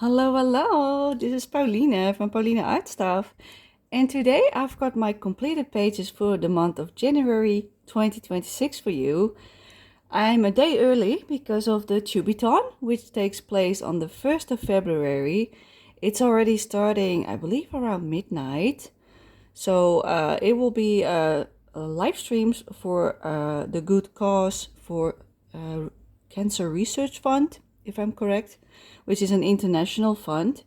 Hello, hello. This is Pauline from Pauline Art Stuff. And today I've got my completed pages for the month of January 2026 for you. I'm a day early because of the Tubiton, which takes place on the 1st of February. It's already starting, I believe, around midnight. So it will be live streams for the good cause for Cancer Research Fund, if I'm correct, which is an international fund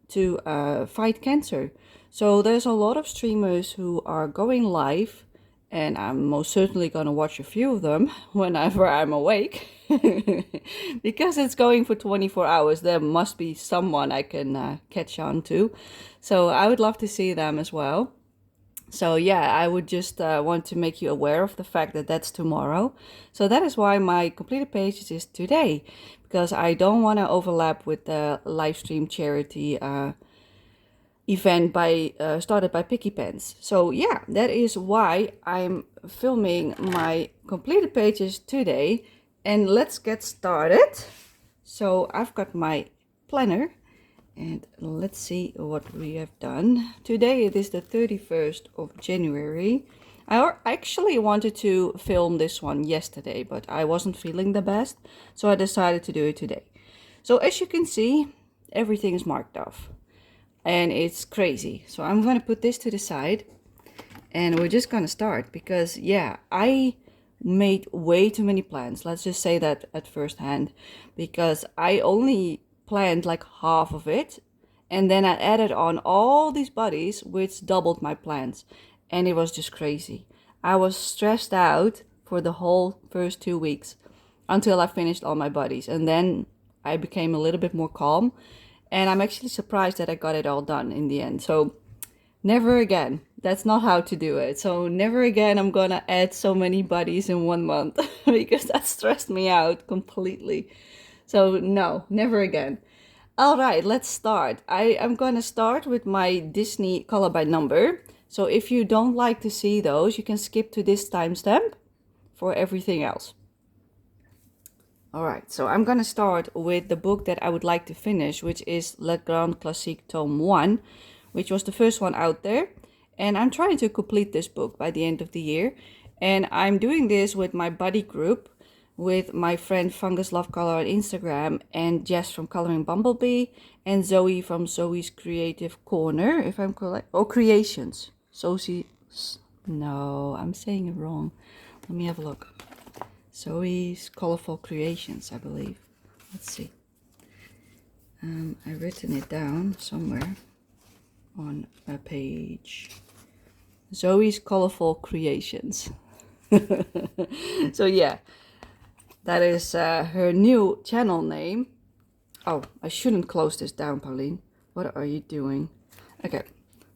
to fight cancer. So there's a lot of streamers who are going live, and I'm most certainly going to watch a few of them whenever I'm awake. Because it's going for 24 hours, there must be someone I can catch on to. So I would love to see them as well. So yeah, I would just want to make you aware of the fact that that's tomorrow. So that is why my completed pages is today, because I don't want to overlap with the live stream charity event by started by Picky Pens. So yeah, that is why I'm filming my completed pages today. And let's get started. So I've got my planner. And let's see what we have done. Today it is the 31st of January. I actually wanted to film this one yesterday, but I wasn't feeling the best, so I decided to do it today. So as you can see, everything is marked off. And it's crazy. So I'm going to put this to the side. And we're just going to start because, yeah, I made way too many plans. Let's just say that at first hand. Because I only planned like half of it, and then I added on all these buddies which doubled my plans, and it was just crazy. I was stressed out for the whole first 2 weeks until I finished all my buddies, and then I became a little bit more calm, and I'm actually surprised that I got it all done in the end. So never again. That's not how to do it. So never again I'm gonna add so many buddies in 1 month because that stressed me out completely. So no, never again. All right, let's start. I am going to start with my Disney color by number. So if you don't like to see those, you can skip to this timestamp for everything else. All right, so I'm going to start with the book that I would like to finish, which is Le Grand Classique Tome 1, which was the first one out there. And I'm trying to complete this book by the end of the year. And I'm doing this with my buddy group, with my friend Fungus Love Color on Instagram, and Jess from Coloring Bumblebee, and Zoe from Zoe's Creative Corner, if I'm correct, or Creations. No, I'm saying it wrong. Let me have a look. Zoe's Colorful Creations, I believe. Let's see. I've written it down somewhere on a page. Zoe's Colorful Creations. So yeah. That is her new channel name. Oh, I shouldn't close this down, Pauline. What are you doing? Okay,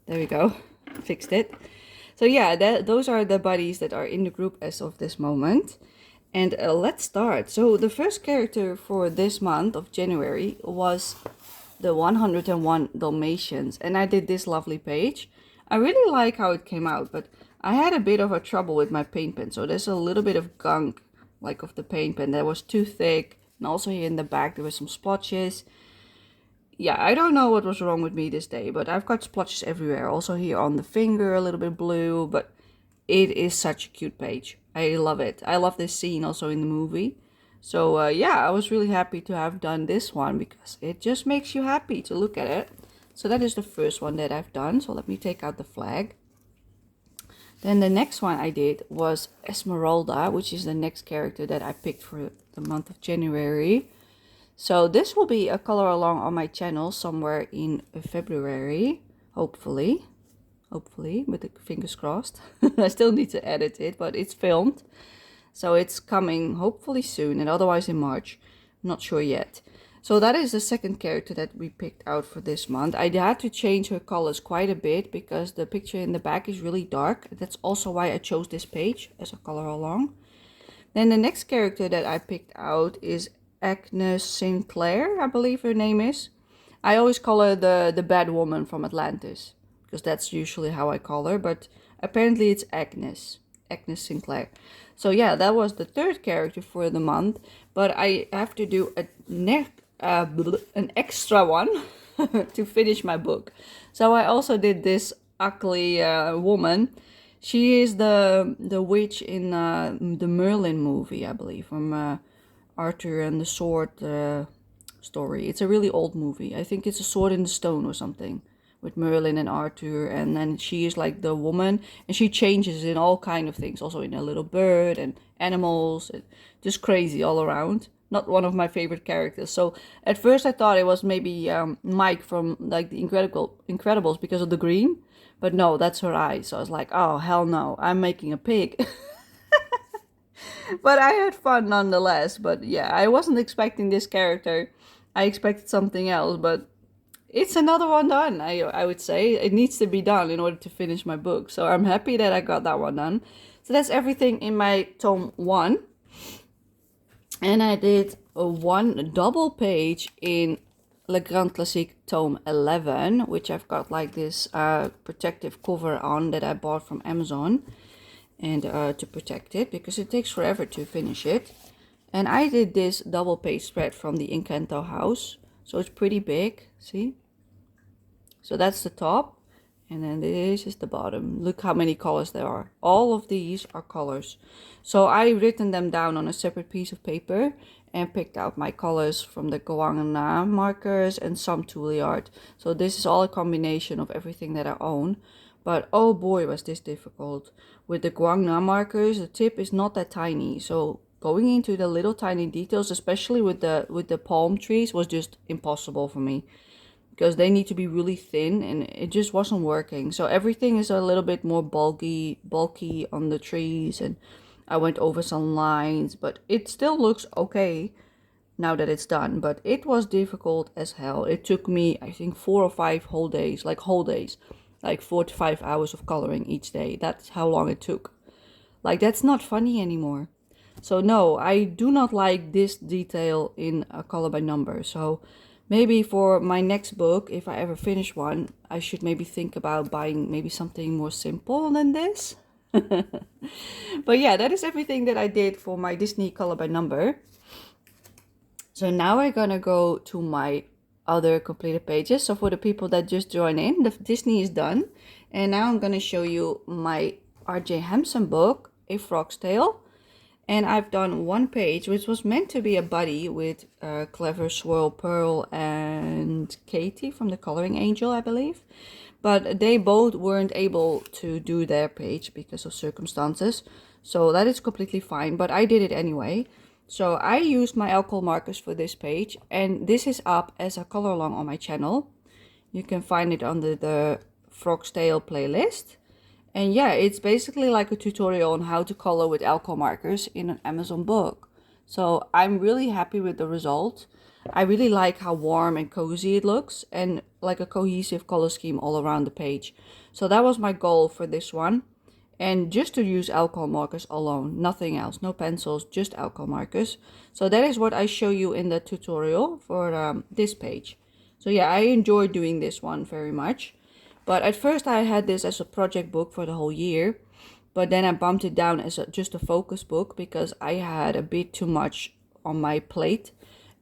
there we go. Fixed it. So yeah, those are the buddies that are in the group as of this moment. And let's start. So the first character for this month of January was the 101 Dalmatians. And I did this lovely page. I really like how it came out, but I had a bit of a trouble with my paint pen. So there's a little bit of gunk like of the paint pen that was too thick, and also here in the back there were some splotches. Yeah, I don't know what was wrong with me this day, but I've got splotches everywhere. Also here on the finger, a little bit blue, but it is such a cute page. I love it. I love this scene also in the movie. So yeah, I was really happy to have done this one because it just makes you happy to look at it. So that is the first one that I've done. So let me take out the flag. Then the next one I did was Esmeralda, which is the next character that I picked for the month of January. So this will be a color along on my channel somewhere in February, hopefully. Hopefully, with the fingers crossed. I still need to edit it, but it's filmed. So it's coming hopefully soon, and otherwise in March. Not sure yet. So that is the second character that we picked out for this month. I had to change her colors quite a bit because the picture in the back is really dark. That's also why I chose this page as a color along. Then the next character that I picked out is Agnes Sinclair, I believe her name is. I always call her the bad woman from Atlantis, because that's usually how I call her, but apparently it's Agnes Sinclair. So yeah, that was the third character for the month, but I have to do an extra one to finish my book. So I also did this ugly woman. She is the witch in the Merlin movie, I believe, from Arthur and the Sword story. It's a really old movie. I think it's A Sword in the Stone or something, with Merlin and Arthur, and then she is like the woman, and she changes in all kind of things, also in a little bird and animals, and just crazy all around. Not one of my favorite characters. So at first I thought it was maybe Mike from like the Incredibles because of the green, but no, that's her eyes. So I was like, oh hell no, I'm making a pig. But I had fun nonetheless. But yeah, I wasn't expecting this character. I expected something else, but it's another one done. I would say it needs to be done in order to finish my book. So I'm happy that I got that one done. So that's everything in my tome 1. And I did one double page in Le Grand Classique tome 11, which I've got like this protective cover on that I bought from Amazon, and to protect it because it takes forever to finish it. And I did this double page spread from the Encanto house, so it's pretty big, see? So that's the top, and then this is the bottom. Look how many colors there are. All of these are colors. So I written them down on a separate piece of paper and picked out my colors from the Guangna markers and some Toolyard. So this is all a combination of everything that I own. But oh boy, was this difficult. With the Guangna markers, the tip is not that tiny. So going into the little tiny details, especially with the palm trees, was just impossible for me, because they need to be really thin and it just wasn't working. So everything is a little bit more bulky on the trees, and I went over some lines, but it still looks okay now that it's done. But it was difficult as hell. It took me, I think, 4 or 5 whole days, like 4 to 5 hours of coloring each day. That's how long it took. Like, that's not funny anymore. So no, I do not like this detail in a color by number. So maybe for my next book, if I ever finish one, I should maybe think about buying maybe something more simple than this. But yeah, that is everything that I did for my Disney color by number. So now we're gonna go to my other completed pages. So for the people that just joined in, the Disney is done. And now I'm gonna show you my R.J. Hampson book, A Frog's Tale. And I've done one page, which was meant to be a buddy with Clever, Swirl, Pearl, and Katie from the Coloring Angel, I believe. But they both weren't able to do their page because of circumstances. So that is completely fine, but I did it anyway. So I used my alcohol markers for this page, and this is up as a color along on my channel. You can find it under the Frog's Tale playlist. And yeah, it's basically like a tutorial on how to color with alcohol markers in an Amazon book. So I'm really happy with the result. I really like how warm and cozy it looks, and like a cohesive color scheme all around the page. So that was my goal for this one. And just to use alcohol markers alone, nothing else, no pencils, just alcohol markers. So that is what I show you in the tutorial for this page. So yeah, I enjoy doing this one very much. But at first I had this as a project book for the whole year, but then I bumped it down as just a focus book because I had a bit too much on my plate,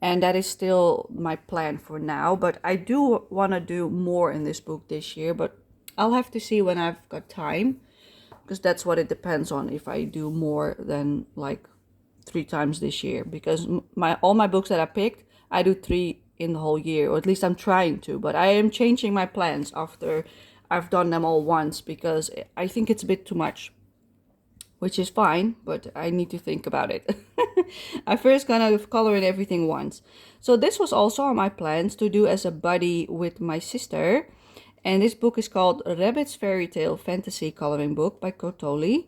and that is still my plan for now. But I do want to do more in this book this year, but I'll have to see when I've got time, because that's what it depends on, if I do more than like 3 times this year, because all my books that I picked, I do 3 in the whole year, or at least I'm trying to, but I am changing my plans after I've done them all once, because I think it's a bit too much, which is fine, but I need to think about it. I first gonna color in everything once. So this was also on my plans to do as a buddy with my sister, and this book is called Rabbit's Fairy Tale Fantasy Coloring Book by Kotoli,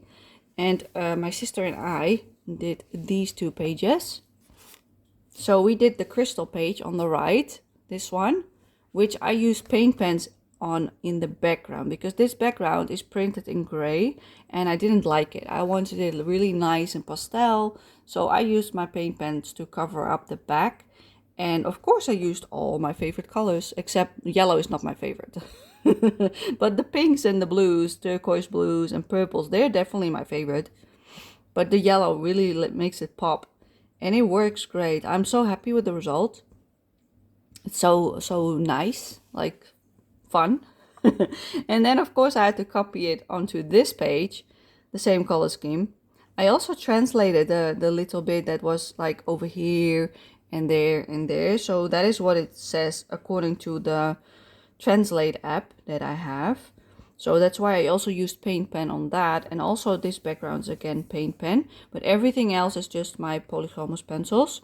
and my sister and I did these 2 pages. So we did the crystal page on the right, this one, which I used paint pens on in the background, because this background is printed in gray and I didn't like it. I wanted it really nice and pastel, so I used my paint pens to cover up the back. And of course I used all my favorite colors, except yellow is not my favorite. But the pinks and the blues, turquoise blues and purples, they're definitely my favorite. But the yellow really makes it pop. And it works great. I'm so happy with the result. It's so nice, like fun. And then of course I had to copy it onto this page, the same color scheme. I also translated the little bit that was like over here and there and there. So that is what it says according to the Translate app that I have. So that's why I also used Paint Pen on that. And also this background is again Paint Pen, but everything else is just my Polychromos pencils.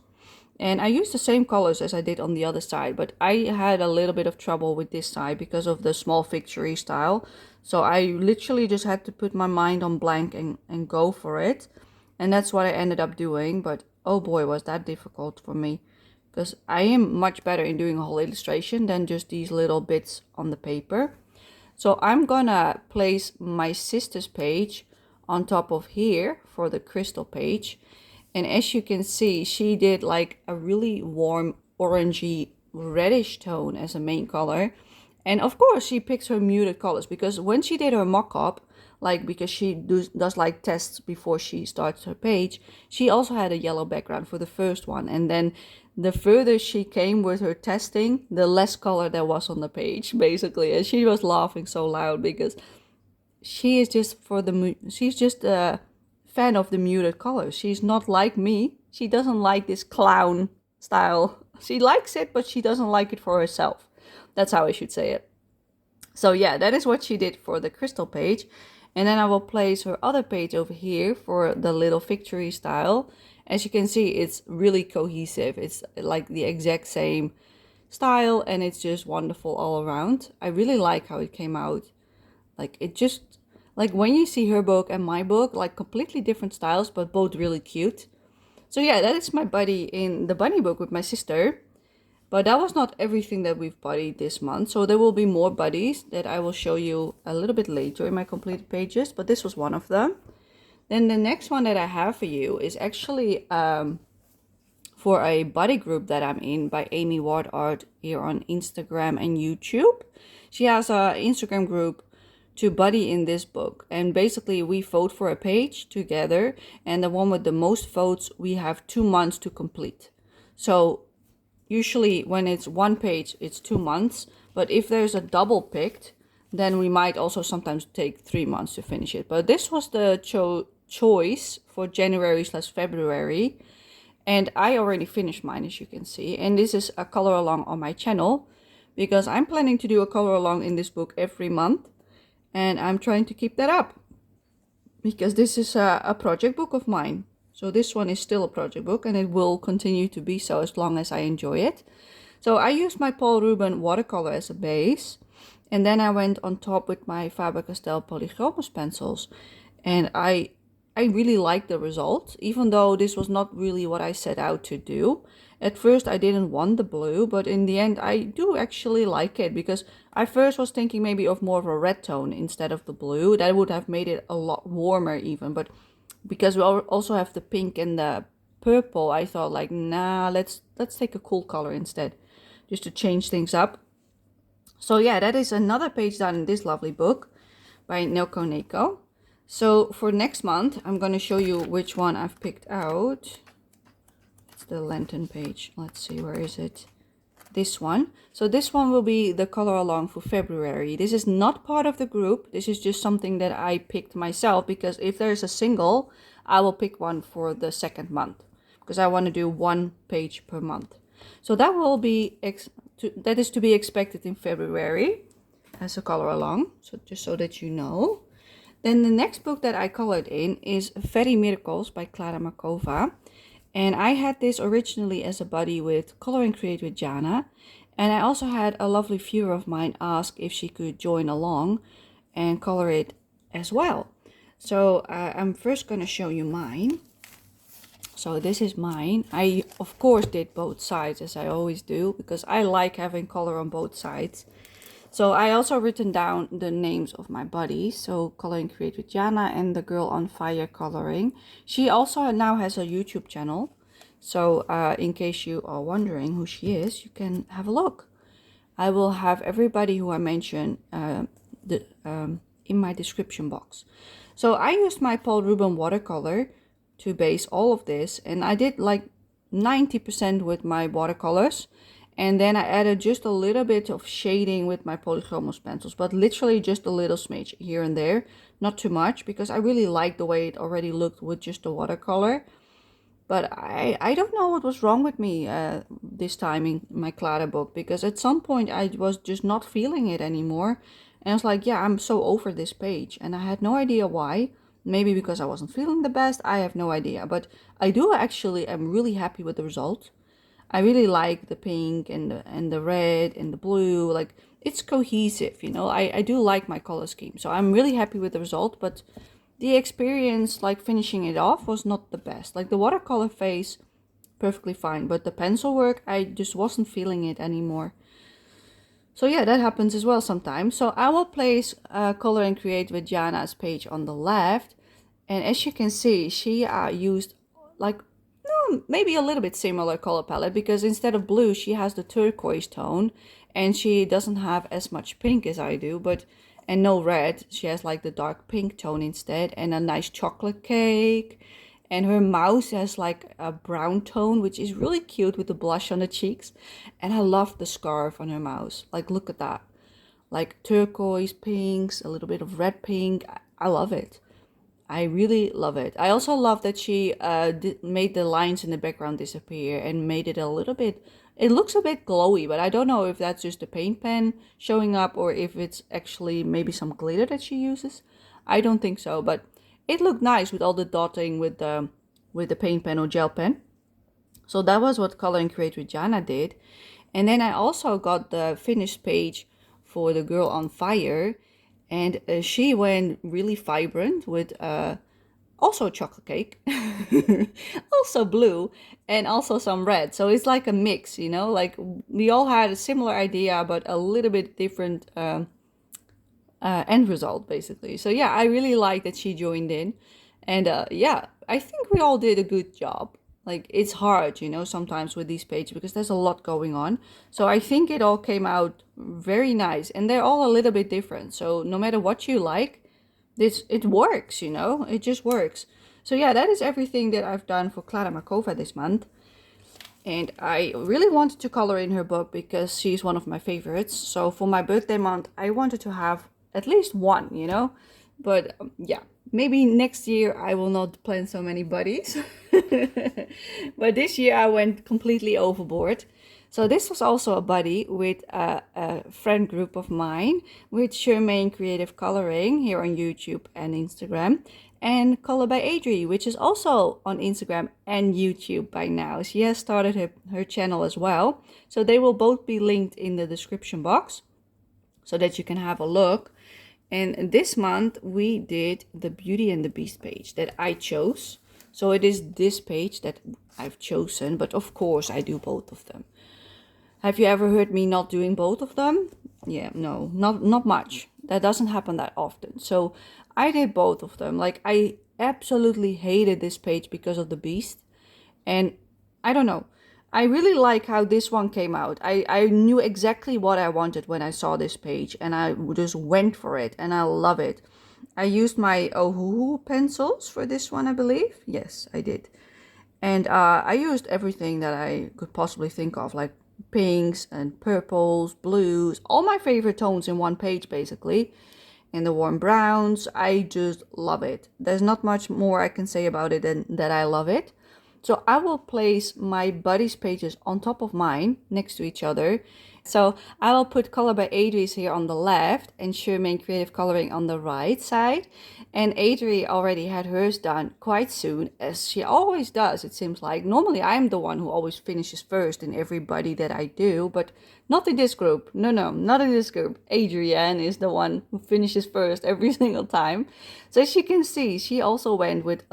And I used the same colors as I did on the other side, but I had a little bit of trouble with this side because of the small victory style. So I literally just had to put my mind on blank and go for it. And that's what I ended up doing, but oh boy, was that difficult for me. Because I am much better in doing a whole illustration than just these little bits on the paper. So I'm gonna place my sister's page on top of here for the crystal page. And as you can see, she did like a really warm orangey reddish tone as a main color. And of course she picks her muted colors because when she did her mock-up, like because she does like tests before she starts her page, she also had a yellow background for the first one. And then the further she came with her testing, the less color there was on the page, basically. And she was laughing so loud because she is just she's just a fan of the muted colors. She's not like me. She doesn't like this clown style. She likes it, but she doesn't like it for herself. That's how I should say it. So yeah, that is what she did for the crystal page. And then I will place her other page over here for the little victory style. As you can see, it's really cohesive. It's like the exact same style and it's just wonderful all around. I really like how it came out. Like it just, like when you see her book and my book, like completely different styles, but both really cute. So yeah, that is my buddy in the bunny book with my sister. But that was not everything that we've buddied this month. So there will be more buddies that I will show you a little bit later in my completed pages. But this was one of them. Then the next one that I have for you is actually for a buddy group that I'm in by Amy Ward Art here on Instagram and YouTube. She has an Instagram group to buddy in this book. And basically we vote for a page together. And the one with the most votes, we have 2 months to complete. So usually when it's one page, it's 2 months. But if there's a double picked, then we might also sometimes take 3 months to finish it. But this was the choice for January/February. And I already finished mine, as you can see. And this is a color along on my channel because I'm planning to do a color along in this book every month. And I'm trying to keep that up because this is a project book of mine. So this one is still a project book and it will continue to be so as long as I enjoy it. So I used my Paul Ruben watercolor as a base. And then I went on top with my Faber-Castell Polychromos pencils. And I really liked the result, even though this was not really what I set out to do. At first I didn't want the blue, but in the end I do actually like it because I first was thinking maybe of more of a red tone instead of the blue. That would have made it a lot warmer even, but because we also have the pink and the purple, I thought like, nah, let's take a cool color instead, just to change things up. So yeah, that is another page done in this lovely book by Nelko Neko. So for next month, I'm going to show you which one I've picked out. It's the lantern page. Let's see, where is it? This one. So this one will be the color along for February. This is not part of the group. This is just something that I picked myself because if there's a single, I will pick one for the second month because I want to do 1 page per month. So that will be that is to be expected in February as a color along. So just so that you know. Then the next book that I colored in is Fairy Miracles by Clara Markova. And I had this originally as a buddy with Color and Create with Jana. And I also had a lovely viewer of mine ask if she could join along and color it as well. So I'm first going to show you mine. So this is mine. I of course did both sides as I always do because I like having color on both sides. So I also written down the names of my buddies. So Color and Create with Jana and the Girl on Fire Coloring. She also now has a YouTube channel. So in case you are wondering who she is, you can have a look. I will have everybody who I mentioned in my description box. So I used my Paul Ruben watercolor to base all of this. And I did like 90% with my watercolors. And then I added just a little bit of shading with my Polychromos pencils, but literally just a little smidge here and there, not too much, because I really liked the way it already looked with just the watercolor. But I don't know what was wrong with me this time in my Clara book, because at some point I was just not feeling it anymore. And I was like, yeah, I'm so over this page. And I had no idea why. Maybe because I wasn't feeling the best. I have no idea. But I do actually am really happy with the result. I really like the pink and the red and the blue. Like, it's cohesive, you know. I do like my color scheme. So I'm really happy with the result, but the experience, like finishing it off, was not the best. Like the watercolor phase, perfectly fine, but the pencil work, I just wasn't feeling it anymore. So yeah, that happens as well sometimes. So I will place Color and Create with Jana's page on the left. And as you can see, she used like, no, maybe a little bit similar color palette, because instead of blue, she has the turquoise tone, and she doesn't have as much pink as I do, but and no red. She has like the dark pink tone instead, and a nice chocolate cake. And her mouse has like a brown tone, which is really cute with the blush on the cheeks. And I love the scarf on her mouse. Like, look at that. Like turquoise pinks, a little bit of red pink. I love it. I really love it. I also love that she made the lines in the background disappear and made it a little bit, it looks a bit glowy, but I don't know if that's just the paint pen showing up or if it's actually maybe some glitter that she uses. I don't think so, but it looked nice with all the dotting with the paint pen or gel pen. So that was what Color and Create with Jana did. And then I also got the finished page for the Girl on Fire, and she went really vibrant with also chocolate cake, also blue, and also some red. So it's like a mix, you know, like we all had a similar idea, but a little bit different end result, basically. So yeah, I really like that she joined in. And yeah, I think we all did a good job. Like, it's hard, you know, sometimes with these pages because there's a lot going on. So I think it all came out very nice, and they're all a little bit different. So no matter what you like, it works, you know, it just works. So yeah, that is everything that I've done for Clara Markova this month. And I really wanted to color in her book because she's one of my favorites. So for my birthday month, I wanted to have at least one, you know. But yeah, maybe next year I will not plan so many buddies. But this year I went completely overboard. So this was also a buddy with a friend group of mine with Charmaine Creative Coloring here on YouTube and Instagram, and Color by Adri, which is also on Instagram and YouTube by now. She has started her channel as well. So they will both be linked in the description box so that you can have a look. And this month we did the Beauty and the Beast page that I chose. So it is this page that I've chosen, but of course I do both of them. Have you ever heard me not doing both of them? Yeah, no, not much. That doesn't happen that often. So I did both of them. Like, I absolutely hated this page because of the Beast. And I don't know. I really like how this one came out. I knew exactly what I wanted when I saw this page, and I just went for it, and I love it. I used my Ohuhu pencils for this one, I believe. Yes, I did. And I used everything that I could possibly think of, like pinks and purples, blues, all my favorite tones in one page, basically. And the warm browns, I just love it. There's not much more I can say about it than that I love it. So I will place my buddies pages on top of mine next to each other. So I will put Color by Adri's here on the left and Charmaine Creative Coloring on the right side. And Adri already had hers done quite soon, as she always does, it seems like. Normally I'm the one who always finishes first in everybody that I do, but not in this group. No, not in this group. Adrienne is the one who finishes first every single time. So as you can see, she also went with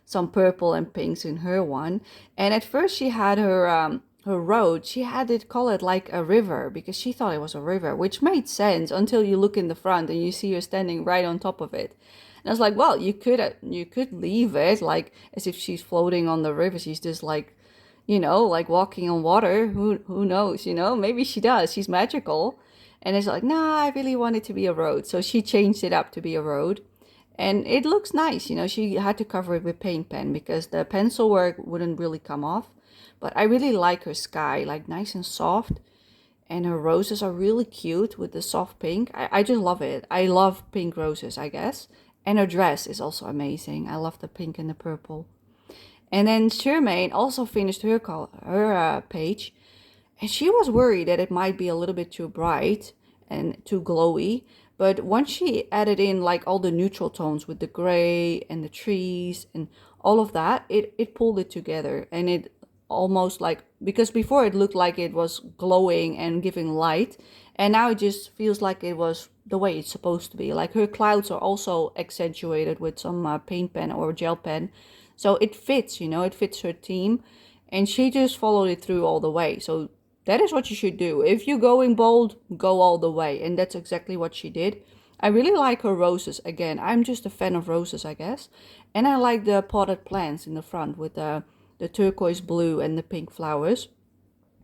some purple and pinks in her one. And at first she had her road, she had it colored like a river because she thought it was a river, which made sense until you look in the front and you see her standing right on top of it. And I was like, well, you could leave it like as if she's floating on the river. She's just like, you know, like walking on water. Who knows, you know, maybe she does. She's magical. And it's like, nah, I really want it to be a road. So she changed it up to be a road. And it looks nice, you know. She had to cover it with paint pen because the pencil work wouldn't really come off. But I really like her sky, like nice and soft. And her roses are really cute with the soft pink. I just love it. I love pink roses, I guess. And her dress is also amazing. I love the pink and the purple. And then Charmaine also finished her page, and she was worried that it might be a little bit too bright and too glowy. But once she added in like all the neutral tones with the gray and the trees and all of that, it pulled it together. And it almost like, because before it looked like it was glowing and giving light, and now it just feels like it was the way it's supposed to be. Like her clouds are also accentuated with some paint pen or gel pen, so it fits, you know, it fits her theme. And she just followed it through all the way. So that is what you should do. If you're going bold, go all the way. And that's exactly what she did. I really like her roses. Again, I'm just a fan of roses, I guess. And I like the potted plants in the front with the turquoise blue and the pink flowers.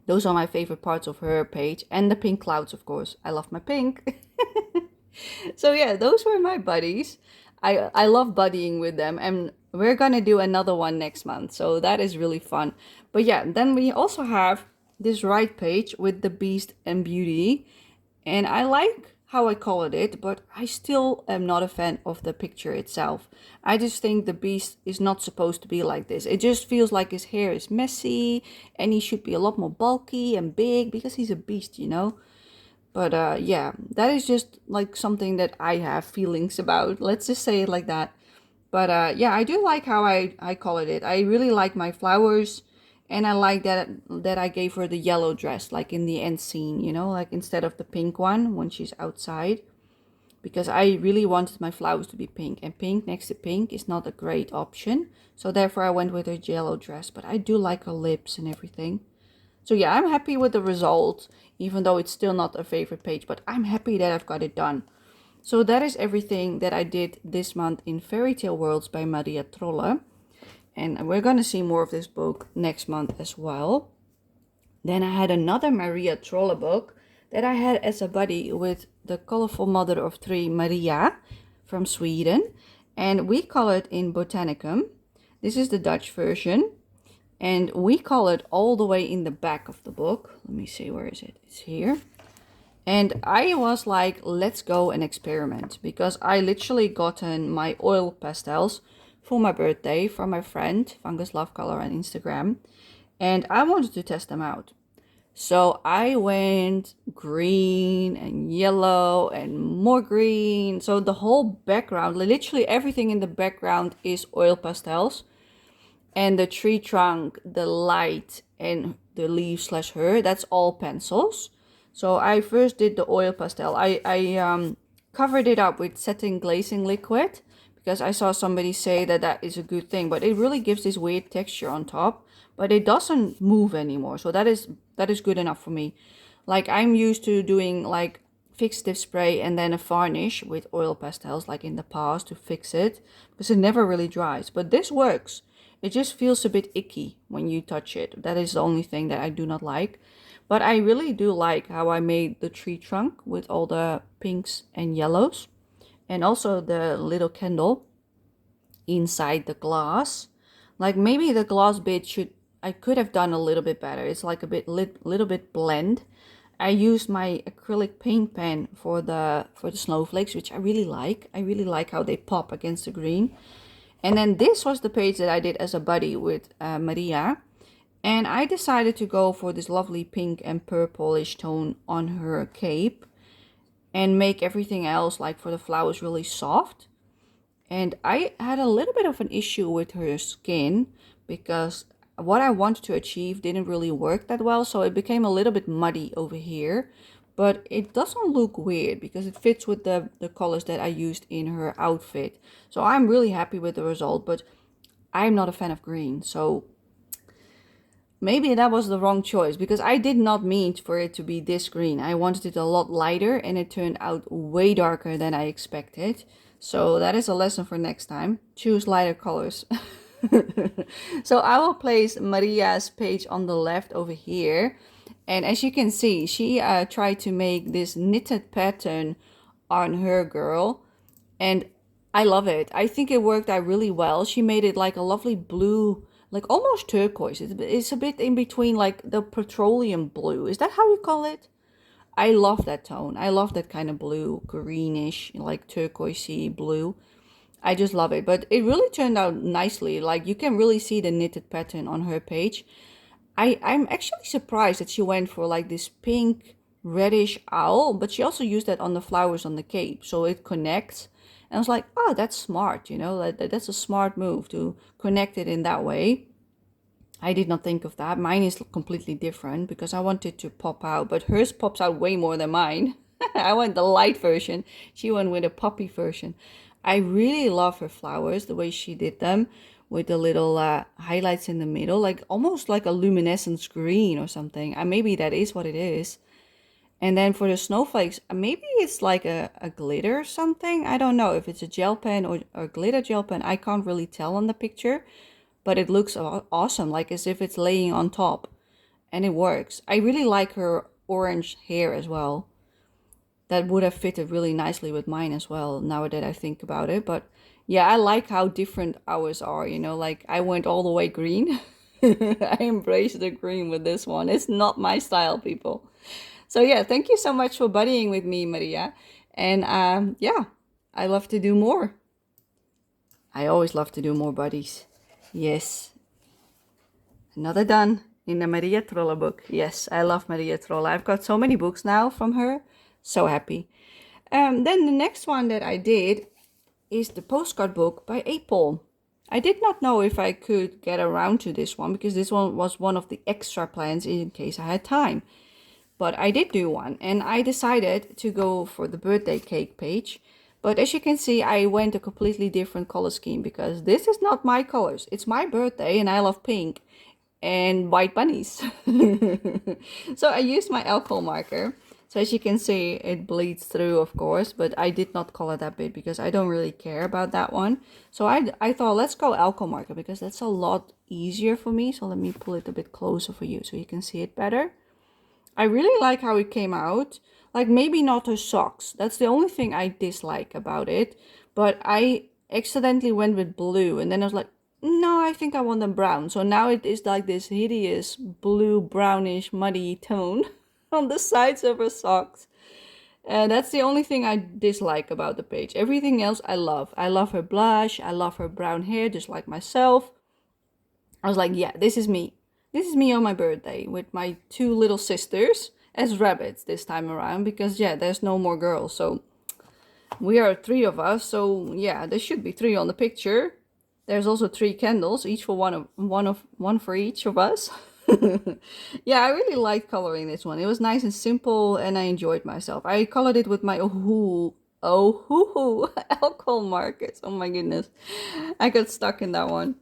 Those are my favorite parts of her page. And the pink clouds, of course. I love my pink. So yeah, those were my buddies. I love buddying with them, and we're gonna do another one next month. So that is really fun. But yeah, then we also have this right page with the Beast and Beauty. And I like how I colored it, but I still am not a fan of the picture itself. I just think the Beast is not supposed to be like this. It just feels like his hair is messy and he should be a lot more bulky and big because he's a beast, you know? But yeah, that is just like something that I have feelings about. Let's just say it like that. But yeah, I do like how I colored it. I really like my flowers. And I like that I gave her the yellow dress, like in the end scene, you know, like instead of the pink one when she's outside. Because I really wanted my flowers to be pink. And pink next to pink is not a great option. So therefore I went with her yellow dress. But I do like her lips and everything. So yeah, I'm happy with the result, even though it's still not a favorite page, but I'm happy that I've got it done. So that is everything that I did this month in Fairy Tale Worlds by Maria Trolle. And we're going to see more of this book next month as well. Then I had another Maria Trolle book that I had as a buddy with the colorful mother of three, Maria, from Sweden. And we colored in Botanicum. This is the Dutch version. And we color it all the way in the back of the book. Let me see, where is it? It's here. And I was like, let's go and experiment. Because I literally gotten my oil pastels for my birthday from my friend, Fungus Love Color on Instagram. And I wanted to test them out. So I went green and yellow and more green. So the whole background, literally everything in the background is oil pastels. And the tree trunk, the light, and the leaves slash her, that's all pencils. So I first did the oil pastel. I covered it up with satin glazing liquid because I saw somebody say that that is a good thing, but it really gives this weird texture on top, but it doesn't move anymore. So that is good enough for me. Like I'm used to doing like fix stiff spray and then a varnish with oil pastels like in the past to fix it because it never really dries. But this works. It just feels a bit icky when you touch it. That is the only thing that I do not like. But I really do like how I made the tree trunk with all the pinks and yellows. And also the little candle inside the glass. Like maybe the glass bit I could have done a little bit better. It's like a little bit blend. I used my acrylic paint pen for the snowflakes, which I really like. I really like how they pop against the green. And then this was the page that I did as a buddy with Maria. And I decided to go for this lovely pink and purplish tone on her cape. And make everything else, like for the flowers, really soft. And I had a little bit of an issue with her skin. Because what I wanted to achieve didn't really work that well. So it became a little bit muddy over here. But it doesn't look weird because it fits with the colors that I used in her outfit. So I'm really happy with the result, but I'm not a fan of green. So maybe that was the wrong choice because I did not mean for it to be this green. I wanted it a lot lighter and it turned out way darker than I expected. So that is a lesson for next time. Choose lighter colors. So I will place Maria's page on the left over here. And as you can see, she tried to make this knitted pattern on her girl. And I love it. I think it worked out really well. She made it like a lovely blue, like almost turquoise. It's a bit in between like the petroleum blue. Is that how you call it? I love that tone. I love that kind of blue, greenish, like turquoisey blue. I just love it. But it really turned out nicely. Like you can really see the knitted pattern on her page. I'm actually surprised that she went for like this pink reddish owl, but she also used that on the flowers on the cape, so it connects. And I was like, oh, that's smart, you know, that's a smart move to connect it in that way. I did not think of that. Mine is completely different because I wanted to pop out, but hers pops out way more than mine. I went the light version. She went with a poppy version. I really love her flowers, the way she did them with the little highlights in the middle, like almost like a luminescence green or something. And maybe that is what it is. And then for the snowflakes, maybe it's like a glitter or something. I don't know if it's a gel pen or a glitter gel pen. I can't really tell on the picture, but it looks awesome, like as if it's laying on top. And it works. I really like her orange hair as well. That would have fitted really nicely with mine as well, now that I think about it. But yeah, I like how different ours are, you know, like I went all the way green. I embraced the green with this one. It's not my style, people. So yeah, thank you so much for buddying with me, Maria. And yeah, I love to do more. I always love to do more buddies. Yes, another done in the Maria Trolla book. Yes, I love Maria Trolla. I've got so many books now from her. So happy. Then the next one that I did is the postcard book by Apol. I did not know if I could get around to this one because this one was one of the extra plans in case I had time. But I did do one, and I decided to go for the birthday cake page. But as you can see, I went a completely different color scheme because this is not my colors. It's my birthday and I love pink and white bunnies. So I used my alcohol marker. So as you can see, it bleeds through, of course, but I did not color that bit because I don't really care about that one. So I thought, let's go alcohol marker because that's a lot easier for me. So let me pull it a bit closer for you so you can see it better. I really like how it came out. Like maybe not her socks. That's the only thing I dislike about it. But I accidentally went with blue and then I was like, no, I think I want them brown. So now it is like this hideous blue, brownish, muddy tone on the sides of her socks. And that's the only thing I dislike about the page. Everything else I love. I love her blush. I love her brown hair, just like myself. I was like, yeah, this is me. This is me on my birthday with my two little sisters as rabbits this time around because, yeah, there's no more girls. So we are three of us. So, yeah, there should be three on the picture. There's also 3 candles, each for one for each of us. Yeah, I really liked coloring this one. It was nice and simple and I enjoyed myself. I colored it with my alcohol markers. Oh my goodness. I got stuck in that one.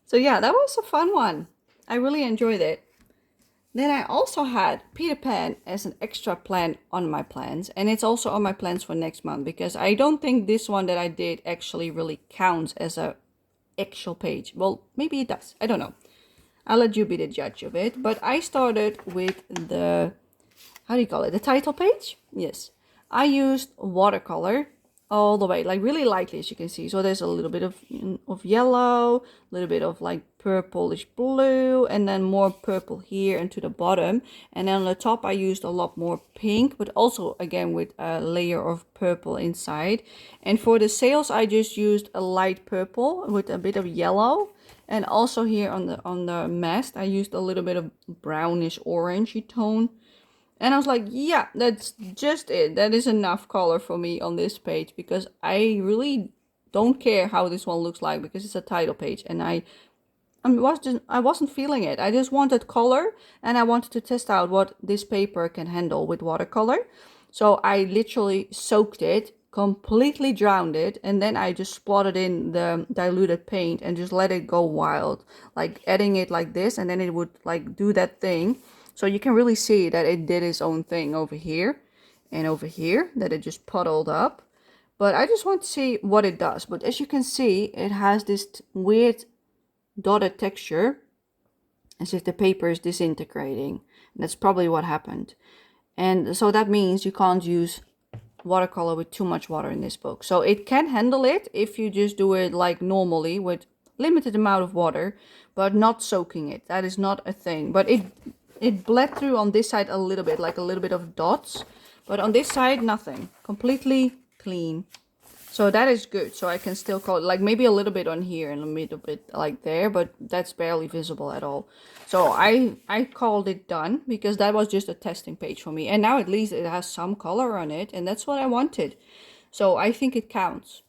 So yeah, that was a fun one. I really enjoyed it. Then I also had Peter Pan as an extra plan on my plans. And it's also on my plans for next month because I don't think this one that I did actually really counts as a actual page. Well, maybe it does. I don't know. I'll let you be the judge of it. But I started with the, how do you call it? The title page? Yes. I used watercolor all the way, like really lightly, as you can see. So there's a little bit of yellow, a little bit of like purplish blue, and then more purple here and to the bottom. And then on the top, I used a lot more pink, but also again with a layer of purple inside. And for the sails, I just used a light purple with a bit of yellow. And also here on the mast, I used a little bit of brownish orangey tone. And I was like, yeah, that's just it. That is enough color for me on this page because I really don't care how this one looks like because it's a title page and I wasn't feeling it. I just wanted color and I wanted to test out what this paper can handle with watercolor. So I literally soaked it, completely drowned it, and then I just splotted in the diluted paint and just let it go wild, like adding it like this, and then it would like do that thing. So you can really see that it did its own thing over here and over here, that it just puddled up. But I just want to see what it does. But as you can see, it has this weird dotted texture as if the paper is disintegrating. And that's probably what happened. And so that means you can't use watercolor with too much water in this book. So it can handle it if you just do it like normally with limited amount of water, but not soaking it. That is not a thing. But it bled through on this side a little bit, like a little bit of dots. But on this side, nothing. Completely clean. So that is good. So I can still color, like maybe a little bit on here and a little bit like there, but that's barely visible at all. So I called it done because that was just a testing page for me. And now at least it has some color on it, and that's what I wanted. So I think it counts.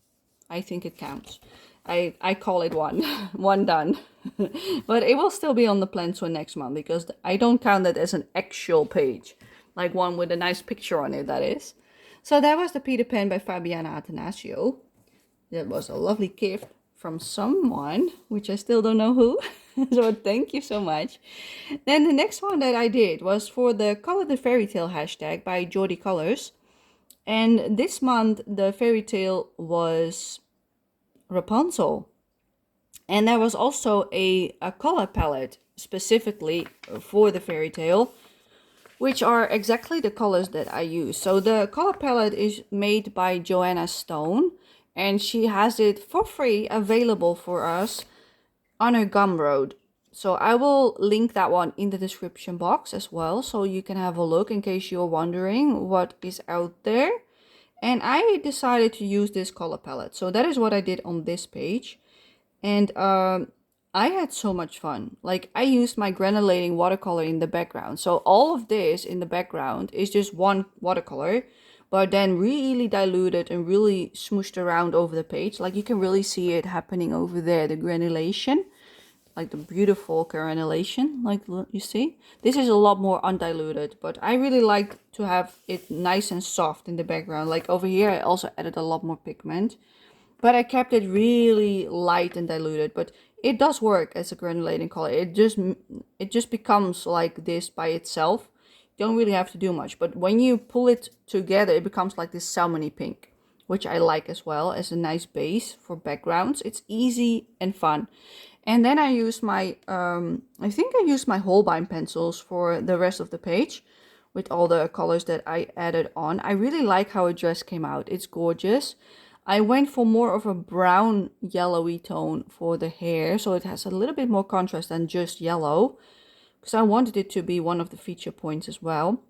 I think it counts. I call it one, one done. But it will still be on the plans for next month because I don't count that as an actual page. Like one with a nice picture on it, that is. So that was the Peter Pan by Fabiana Attanasio. That was a lovely gift from someone, which I still don't know who. So thank you so much. Then the next one that I did was for the Color the Fairy Tale hashtag by Jordy Colors. And this month the fairy tale was Rapunzel. And there was also a color palette specifically for the fairy tale, which are exactly the colors that I use. So the color palette is made by Joanna Stone, and she has it for free available for us on her Gumroad. So I will link that one in the description box as well, so you can have a look in case you're wondering what is out there. And I decided to use this color palette. So that is what I did on this page. And I had so much fun. Like, I used my granulating watercolor in the background. So all of this in the background is just one watercolor, but then really diluted and really smooshed around over the page. Like, you can really see it happening over there, the granulation, like the beautiful granulation, like you see. This is a lot more undiluted, but I really like to have it nice and soft in the background. Like over here, I also added a lot more pigment. But I kept it really light and diluted. But it does work as a granulating color. It just becomes like this by itself. You don't really have to do much. But when you pull it together, it becomes like this salmony pink, which I like as well as a nice base for backgrounds. It's easy and fun. And then I use my, I think I used my Holbein pencils for the rest of the page with all the colors that I added on. I really like how a dress came out. It's gorgeous. I went for more of a brown yellowy tone for the hair, so it has a little bit more contrast than just yellow, because I wanted it to be one of the feature points as well.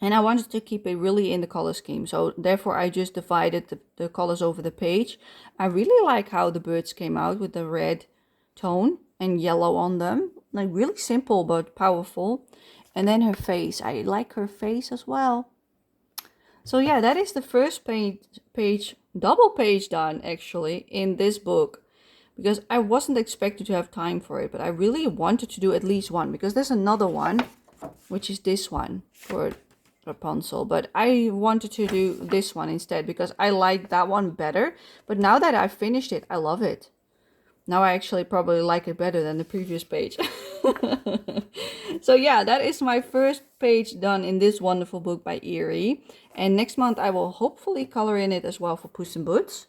And I wanted to keep it really in the color scheme, so therefore I just divided the colors over the page. I really like how the birds came out with the red tone and yellow on them. Like, really simple but powerful. And then her face, I like her face as well. So yeah, that is the first double page done actually in this book, because I wasn't expected to have time for it, but I really wanted to do at least one, because there's another one, which is this one for Rapunzel, but I wanted to do this one instead because I like that one better. But now that I finished it, I love it. Now I actually probably like it better than the previous page. So yeah, that is my first page done in this wonderful book by Eerie. And next month I will hopefully color in it as well for Puss in Boots.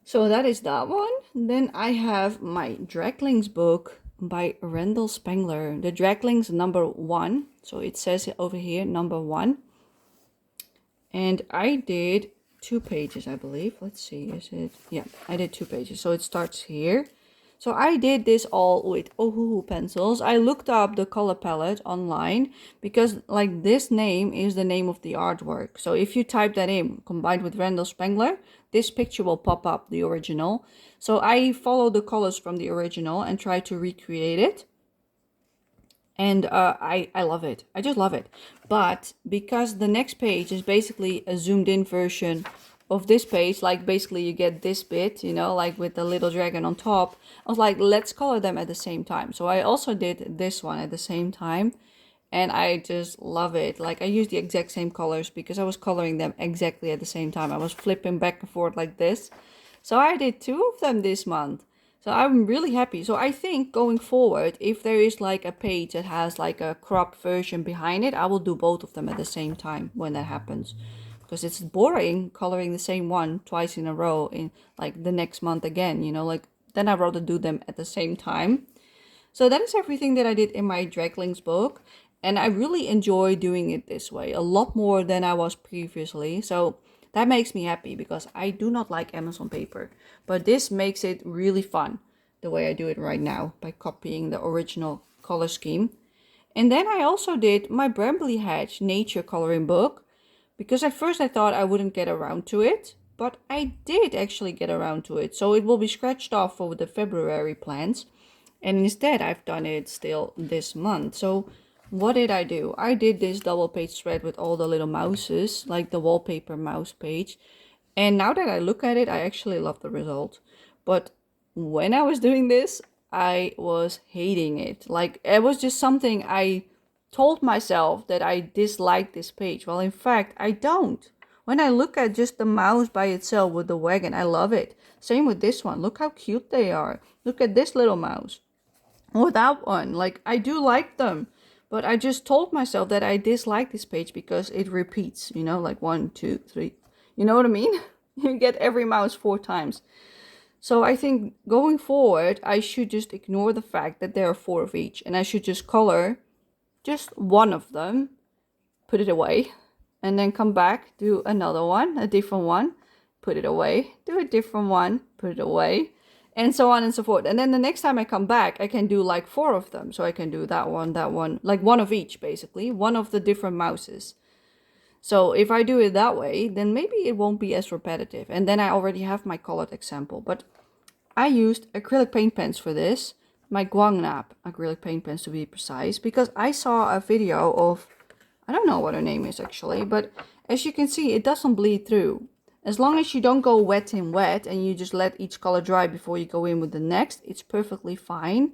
So that is that one. Then I have my Draglings book by Randall Spangler. The Draglings #1. So it says over here, #1. And I did 2 pages, I believe. Let's see, is it? Yeah, I did 2 pages. So it starts here. So I did this all with Ohuhu pencils. I looked up the color palette online because like this name is the name of the artwork. So if you type that in combined with Randall Spangler, this picture will pop up, the original. So I followed the colors from the original and tried to recreate it. And I love it. I just love it. But because the next page is basically a zoomed in version of this page, like basically you get this bit, you know, like with the little dragon on top, I was like, let's color them at the same time. So I also did this one at the same time, and I just love it. Like, I used the exact same colors because I was coloring them exactly at the same time. I was flipping back and forth like this. So I did 2 of them this month. So I'm really happy. So I think going forward, if there is like a page that has like a cropped version behind it, I will do both of them at the same time when that happens. Because it's boring coloring the same one twice in a row in like the next month again, you know, like then I'd rather do them at the same time. So that is everything that I did in my Draglings book. And I really enjoy doing it this way a lot more than I was previously. So that makes me happy because I do not like Amazon paper. But this makes it really fun the way I do it right now by copying the original color scheme. And then I also did my Brambley Hedge nature coloring book because at first I thought I wouldn't get around to it, but I did actually get around to it. So it will be scratched off for the February plans. And instead I've done it still this month. So what did I do? I did this double page spread with all the little mouses, like the wallpaper mouse page. And now that I look at it, I actually love the result. But when I was doing this, I was hating it. Like, it was just something I told myself that I disliked this page. Well, in fact, I don't. When I look at just the mouse by itself with the wagon, I love it. Same with this one. Look how cute they are. Look at this little mouse. Or that one. Like, I do like them. But I just told myself that I dislike this page because it repeats, you know, like 1, 2, 3. You know what I mean? You get every mouse 4 times. So I think going forward, I should just ignore the fact that there are 4 of each. And I should just color just one of them, put it away, and then come back, do another one, a different one, put it away, do a different one, put it away, and so on and so forth. And then the next time I come back, I can do like 4 of them. So I can do that one, like one of each, basically, one of the different mouses. So if I do it that way, then maybe it won't be as repetitive. And then I already have my colored example. But I used acrylic paint pens for this, my Guangnap acrylic paint pens to be precise, because I saw a video of, I don't know what her name is actually, but as you can see, it doesn't bleed through. As long as you don't go wet in wet and you just let each color dry before you go in with the next, it's perfectly fine.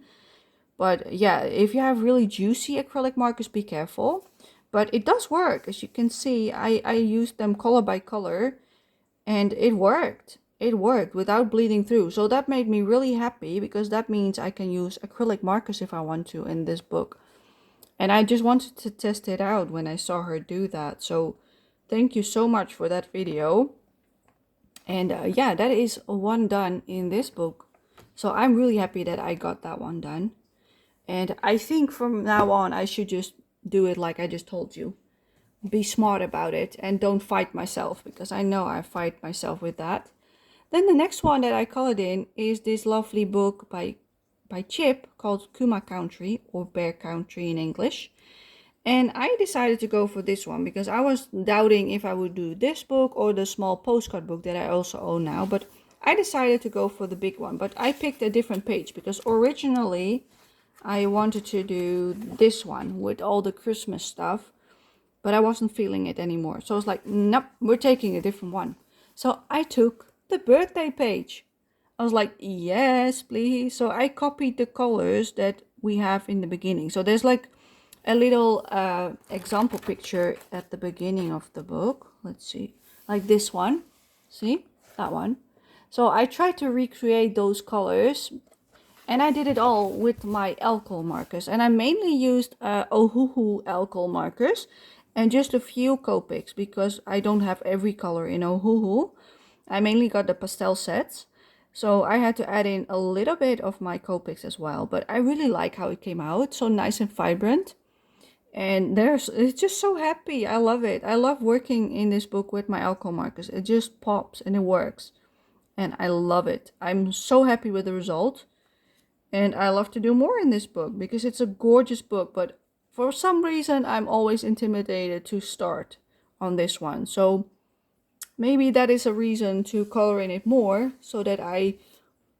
But yeah, if you have really juicy acrylic markers, be careful. But it does work. As you can see, I used them color by color and it worked. It worked without bleeding through. So that made me really happy because that means I can use acrylic markers if I want to in this book. And I just wanted to test it out when I saw her do that. So thank you so much for that video. And yeah, that is one done in this book. So I'm really happy that I got that one done. And I think from now on, I should just do it like I just told you. Be smart about it and don't fight myself, because I know I fight myself with that. Then the next one that I colored in is this lovely book by Chip called Kuma Country, or Bear Country in English. And I decided to go for this one because I was doubting if I would do this book or the small postcard book that I also own now. But I decided to go for the big one. But I picked a different page because originally I wanted to do this one with all the Christmas stuff. But I wasn't feeling it anymore. So I was like, nope, we're taking a different one. So I took the birthday page. I was like, yes, please. So I copied the colors that we have in the beginning. So there's like a little example picture at the beginning of the book. Let's see, like this one. See, that one. So I tried to recreate those colors, and I did it all with my alcohol markers. And I mainly used Ohuhu alcohol markers and just a few Copics because I don't have every color in Ohuhu. I mainly got the pastel sets. So I had to add in a little bit of my Copics as well. But I really like how it came out. So nice and vibrant. And it's just so happy. I love it. I love working in this book with my alcohol markers. It just pops and it works. And I love it. I'm so happy with the result. And I love to do more in this book because it's a gorgeous book. But for some reason, I'm always intimidated to start on this one. So maybe that is a reason to color in it more so that I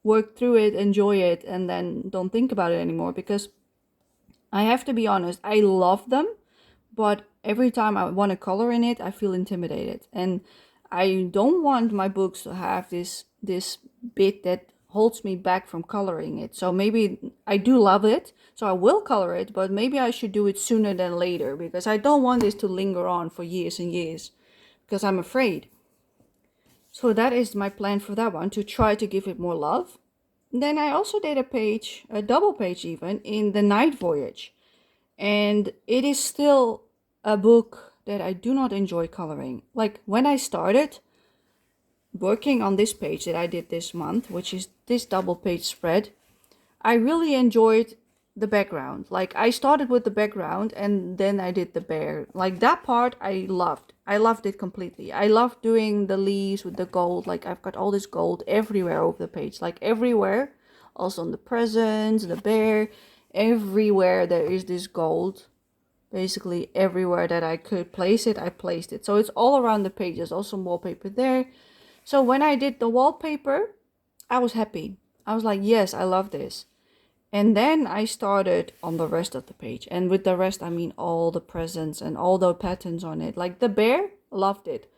work through it, enjoy it, and then don't think about it anymore. Because I have to be honest, I love them, but every time I want to color in it, I feel intimidated. And I don't want my books to have this bit that holds me back from coloring it. So maybe I do love it, so I will color it, but maybe I should do it sooner than later because I don't want this to linger on for years and years because I'm afraid. So that is my plan for that one, to try to give it more love. Then I also did a double page even, in The Night Voyage. And it is still a book that I do not enjoy coloring. Like when I started working on this page that I did this month, which is this double page spread, I really enjoyed the background. Like I started with the background and then I did the bear. Like that part I loved. I loved it completely. I loved doing the leaves with the gold. Like I've got all this gold everywhere over the page. Like everywhere. Also on the presents, the bear. Everywhere there is this gold. Basically everywhere that I could place it, I placed it. So it's all around the page. There's also wallpaper there. So when I did the wallpaper, I was happy. I was like, yes, I love this. And then I started on the rest of the page. And with the rest, I mean all the presents and all the patterns on it. Like the bear, loved it.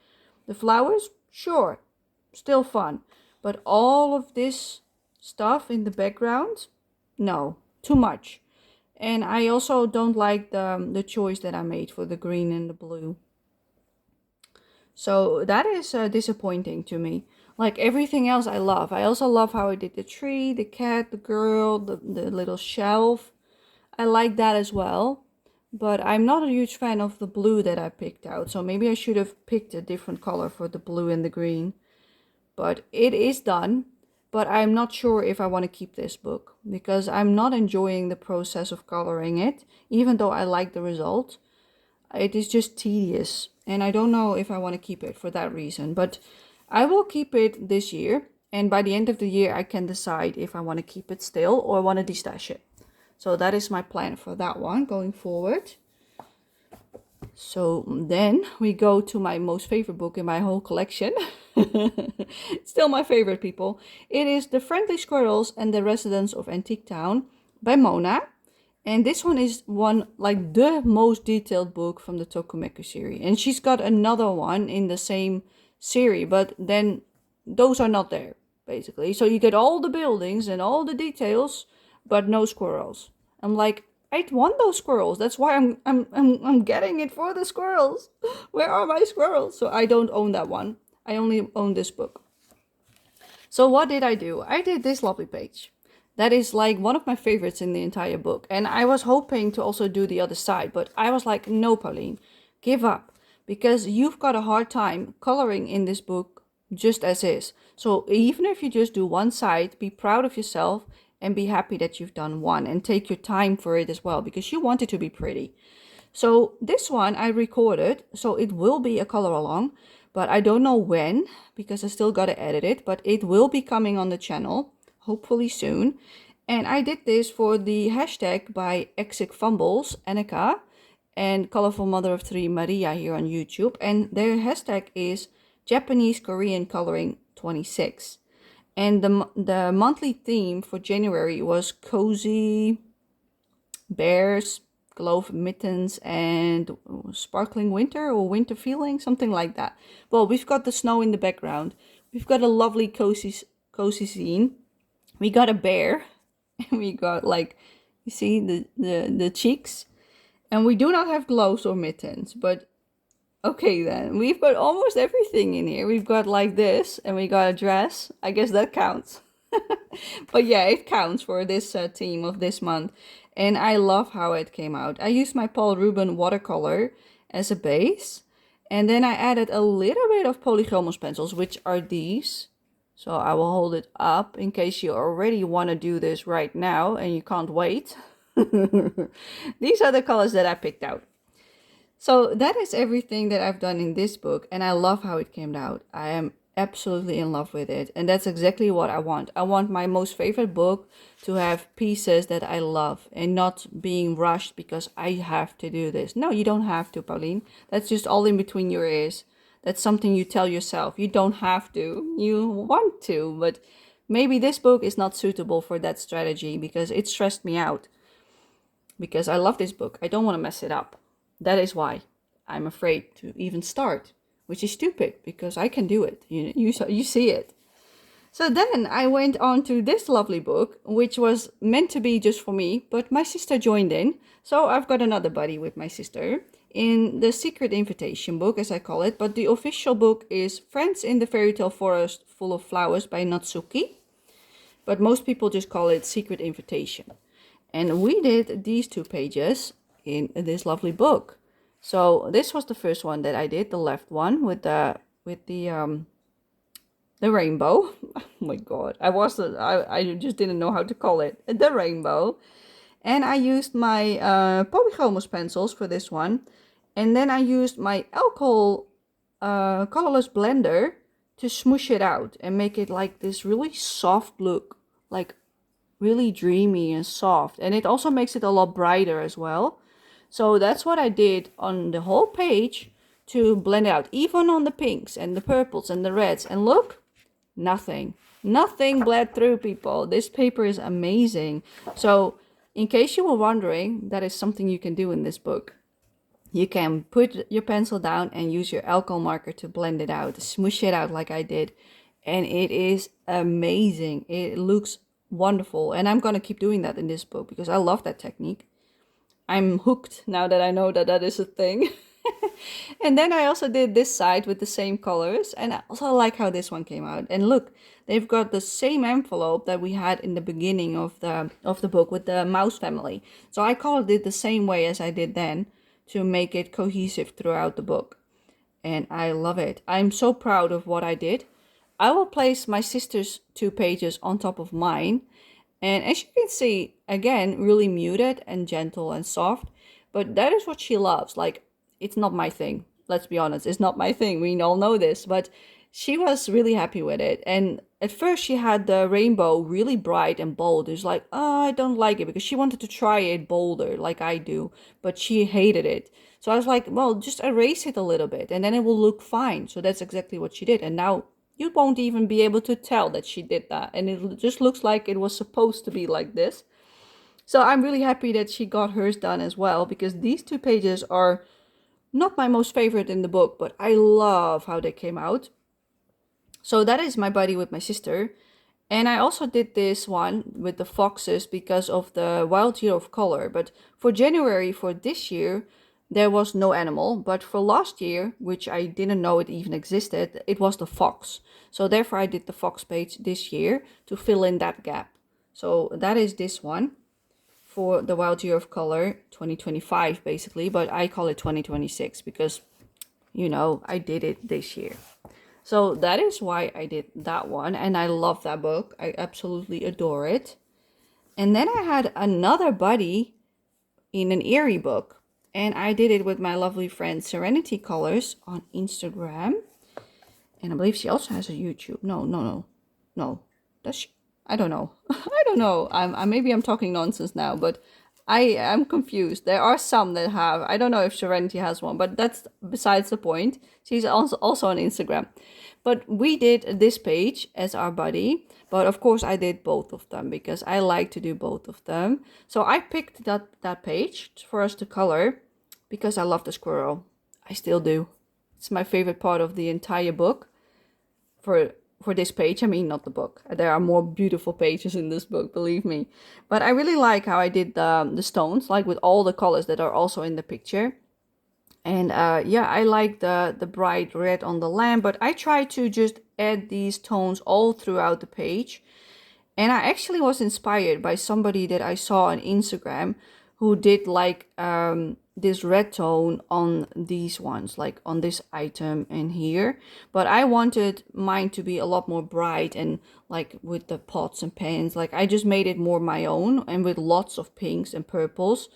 The flowers, sure, still fun. But all of this stuff in the background, no, too much. And I also don't like the choice that I made for the green and the blue. So that is disappointing to me. Like everything else I love. I also love how I did the tree, the cat, the girl, the little shelf. I like that as well. But I'm not a huge fan of the blue that I picked out. So maybe I should have picked a different color for the blue and the green. But it is done. But I'm not sure if I want to keep this book. Because I'm not enjoying the process of coloring it. Even though I like the result. It is just tedious. And I don't know if I want to keep it for that reason. But I will keep it this year. And by the end of the year, I can decide if I want to keep it still or want to destash it. So that is my plan for that one going forward. So then we go to my most favorite book in my whole collection. It's still my favorite, people. It is The Friendly Squirrels and the Residents of Antique Town by Mona. And this one is one, like the most detailed book from the Tokumeku series. And she's got another one in the same series, but then those are not there, basically. So you get all the buildings and all the details, but no squirrels. I'm like, I want those squirrels. That's why I'm getting it for the squirrels. Where are my squirrels? So I don't own that one. I only own this book. So what did I do? I did this lovely page. That is like one of my favorites in the entire book. And I was hoping to also do the other side, but I was like, no, Pauline, give up. Because you've got a hard time coloring in this book just as is. So even if you just do one side, be proud of yourself and be happy that you've done one. And take your time for it as well, because you want it to be pretty. So this one I recorded, so it will be a color along. But I don't know when, because I still got to edit it. But it will be coming on the channel. Hopefully soon. And I did this for the hashtag by Exic Fumbles, Annika, and Colorful Mother of Three, Maria, here on YouTube. And their hashtag is Japanese Korean Coloring 26. And the monthly theme for January was cozy bears, glove mittens, and sparkling winter or winter feeling, something like that. Well, we've got the snow in the background. We've got a lovely cozy scene. We got a bear, and we got, like, you see the cheeks, and we do not have gloves or mittens, but okay then. We've got almost everything in here. We've got like this, and we got a dress. I guess that counts. But yeah, it counts for this theme of this month. And I love how it came out. I used my Paul Ruben watercolor as a base. And then I added a little bit of Polychromos pencils, which are these. So I will hold it up in case you already want to do this right now and you can't wait. These are the colors that I picked out. So that is everything that I've done in this book, and I love how it came out. I am absolutely in love with it, and that's exactly what I want. I want my most favorite book to have pieces that I love and not being rushed because I have to do this. No, you don't have to, Pauline. That's just all in between your ears. That's something you tell yourself. You don't have to. You want to, but maybe this book is not suitable for that strategy because it stressed me out. Because I love this book. I don't want to mess it up. That is why I'm afraid to even start, which is stupid because I can do it. You see it. So then I went on to this lovely book, which was meant to be just for me, but my sister joined in. So I've got another buddy with my sister in the Secret Invitation book, as I call it. But the official book is Friends in the Fairy Tale Forest Full of Flowers by Natsuki. But most people just call it Secret Invitation. And we did these 2 pages in this lovely book. So this was the first one that I did, the left one with the rainbow. Oh my god, I just didn't know how to call it. The rainbow. And I used my Polychromos pencils for this one. And then I used my alcohol colorless blender to smoosh it out and make it like this really soft look, like really dreamy and soft. And it also makes it a lot brighter as well. So that's what I did on the whole page to blend it out, even on the pinks and the purples and the reds. And look, nothing bled through, people. This paper is amazing. So in case you were wondering, that is something you can do in this book. You can put your pencil down and use your alcohol marker to blend it out, smoosh it out like I did. And it is amazing. It looks wonderful. And I'm going to keep doing that in this book because I love that technique. I'm hooked now that I know that that is a thing. And then I also did this side with the same colors, and I also like how this one came out. And look, they've got the same envelope that we had in the beginning of the book with the mouse family. So I colored it the same way as I did then to make it cohesive throughout the book. And I love it. I'm so proud of what I did. I will place my sister's 2 pages on top of mine. And as you can see, again, really muted and gentle and soft. But that is what she loves. Like, it's not my thing. Let's be honest. It's not my thing. We all know this. But she was really happy with it. And at first she had the rainbow really bright and bold. It was like, oh, I don't like it, because she wanted to try it bolder like I do. But she hated it. So I was like, well, just erase it a little bit and then it will look fine. So that's exactly what she did. And now you won't even be able to tell that she did that. And it just looks like it was supposed to be like this. So I'm really happy that she got hers done as well, because these 2 pages are not my most favorite in the book, but I love how they came out. So that is my buddy with my sister. And I also did this one with the foxes because of the wild year of color. But for January for this year, there was no animal. But for last year, which I didn't know it even existed, it was the fox. So therefore I did the fox page this year to fill in that gap. So that is this one for the wild year of color 2025 basically. But I call it 2026 because, you know, I did it this year. So that is why I did that one. And I love that book. I absolutely adore it. And then I had another buddy in an Eerie book. And I did it with my lovely friend Serenity Colors on Instagram. And I believe she also has a YouTube. No. Does she? I don't know. I don't know. Maybe I'm talking nonsense now, but I am confused. There are some that have. I don't know if Serenity has one, but that's besides the point. She's also on Instagram. But we did this page as our buddy. But of course I did both of them because I like to do both of them. So I picked that page for us to color because I love the squirrel. I still do. It's my favorite part of the entire book. For this page, I mean, not the book. There are more beautiful pages in this book, believe me. But I really like how I did the stones, like with all the colors that are also in the picture. And yeah, I like the bright red on the lamp, but I try to just add these tones all throughout the page. And I actually was inspired by somebody that I saw on Instagram who did like this red tone on these ones, like on this item and here. But I wanted mine to be a lot more bright and like with the pots and pans. Like I just made it more my own and with lots of pinks and purples.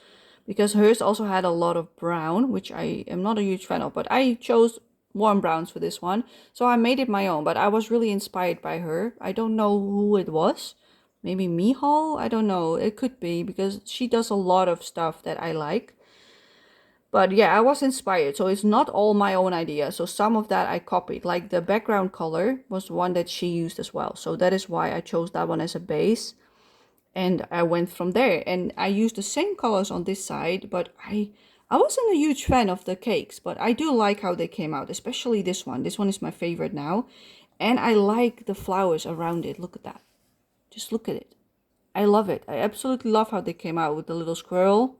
Because hers also had a lot of brown, which I am not a huge fan of. But I chose warm browns for this one. So I made it my own. But I was really inspired by her. I don't know who it was. Maybe Mihal? I don't know. It could be because she does a lot of stuff that I like. But yeah, I was inspired. So it's not all my own idea. So some of that I copied. Like the background color was one that she used as well. So that is why I chose that one as a base. And I went from there. And I used the same colors on this side. But I wasn't a huge fan of the cakes. But I do like how they came out. Especially this one. This one is my favorite now. And I like the flowers around it. Look at that. Just look at it. I love it. I absolutely love how they came out with the little squirrel.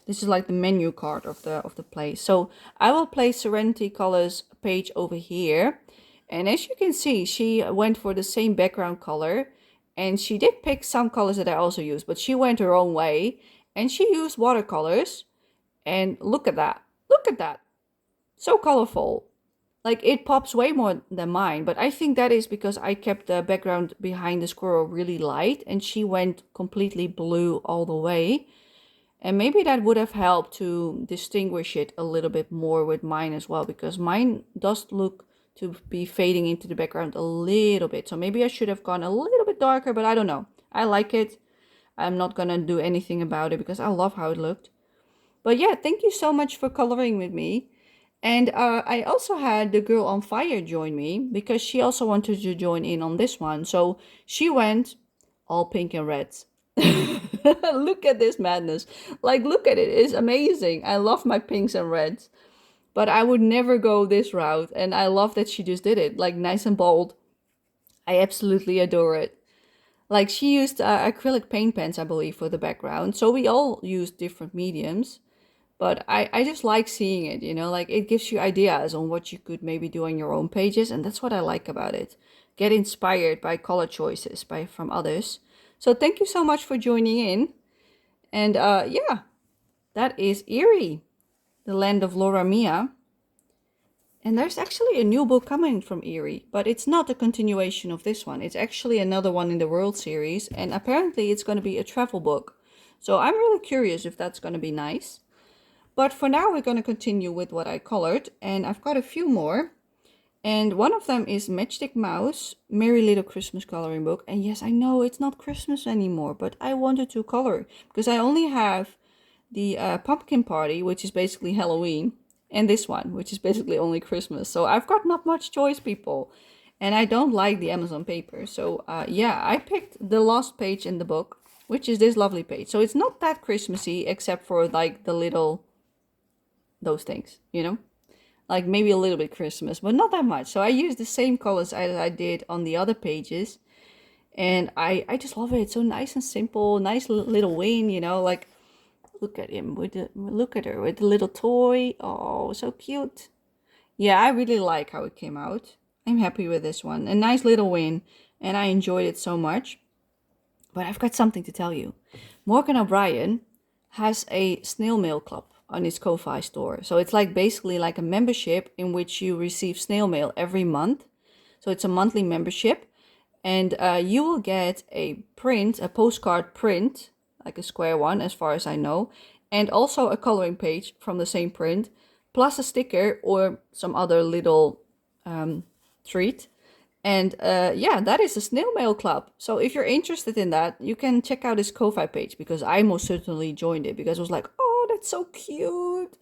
This is like the menu card of the place. So I will place Serenity Colors page over here. And as you can see, she went for the same background color. And she did pick some colors that I also use. But she went her own way. And she used watercolors. And look at that. Look at that. So colorful. Like it pops way more than mine. But I think that is because I kept the background behind the squirrel really light. And she went completely blue all the way. And maybe that would have helped to distinguish it a little bit more with mine as well, because mine does look to be fading into the background a little bit. So maybe I should have gone a little bit darker, but I don't know. I like it. I'm not gonna do anything about it because I love how it looked. But yeah, thank you so much for coloring with me. And I also had the girl on fire join me because she also wanted to join in on this one. So she went all pink and red. Look at this madness. Like, look at it. It's amazing. I love my pinks and reds. But I would never go this route. And I love that she just did it. Like, nice and bold. I absolutely adore it. Like, she used acrylic paint pens, I believe, for the background. So we all used different mediums. But I just like seeing it, you know, like it gives you ideas on what you could maybe do on your own pages. And that's what I like about it. Get inspired by color choices from others. So thank you so much for joining in. And yeah, that is Eerie, the land of Laura Mia. And there's actually a new book coming from Eerie, but it's not a continuation of this one. It's actually another one in the World series. And apparently it's going to be a travel book. So I'm really curious if that's going to be nice. But for now, we're going to continue with what I colored, and I've got a few more. And one of them is Matchstick Mouse, Merry Little Christmas Coloring Book. And yes, I know it's not Christmas anymore, but I wanted to color because I only have the Pumpkin Party, which is basically Halloween, and this one, which is basically only Christmas. So I've got not much choice, people. And I don't like the Amazon paper. So yeah, I picked the last page in the book, which is this lovely page. So it's not that Christmassy, except for like the little... those things, you know, like maybe a little bit Christmas, but not that much. So I use the same colors as I did on the other pages, and I just love it. It's so nice and simple, nice little Wayne, you know, like look at him with look at her with the little toy. Oh, so cute. Yeah, I really like how it came out. I'm happy with this one. A nice little Wayne, and I enjoyed it so much. But I've got something to tell you. Morgan O'Brien has a snail mail club on his Ko-Fi store. So it's like basically like a membership in which you receive snail mail every month. So it's a monthly membership, and you will get a postcard print, like a square one as far as I know, and also a coloring page from the same print, plus a sticker or some other little treat. And yeah, that is the snail mail club. So if you're interested in that, you can check out his Ko-Fi page, because I most certainly joined it because I was like, oh, that's so cute.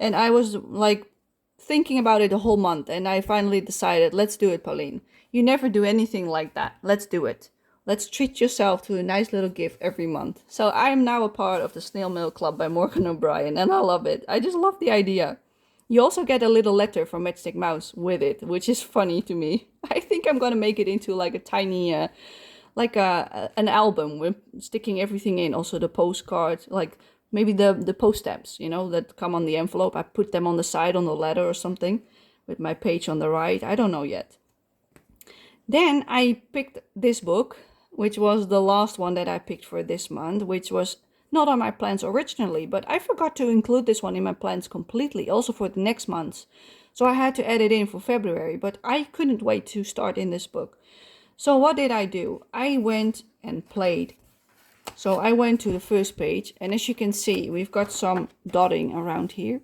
And I was like thinking about it a whole month, and I finally decided, let's do it, Pauline. You never do anything like that. Let's do it. Let's treat yourself to a nice little gift every month. So I am now a part of the Snail Mail Club by Morgan O'Brien, and I love it. I just love the idea. You also get a little letter from Matchstick Mouse with it, which is funny to me. I think I'm gonna make it into like a tiny, an album with sticking everything in. Also the postcards, like maybe the post stamps, you know, that come on the envelope. I put them on the side on the letter or something with my page on the right. I don't know yet. Then I picked this book, which was the last one that I picked for this month, which was not on my plans originally, but I forgot to include this one in my plans completely, also for the next month. So I had to add it in for February, but I couldn't wait to start in this book. So what did I do? I went and played. So I went to the first page, and as you can see, we've got some dotting around here.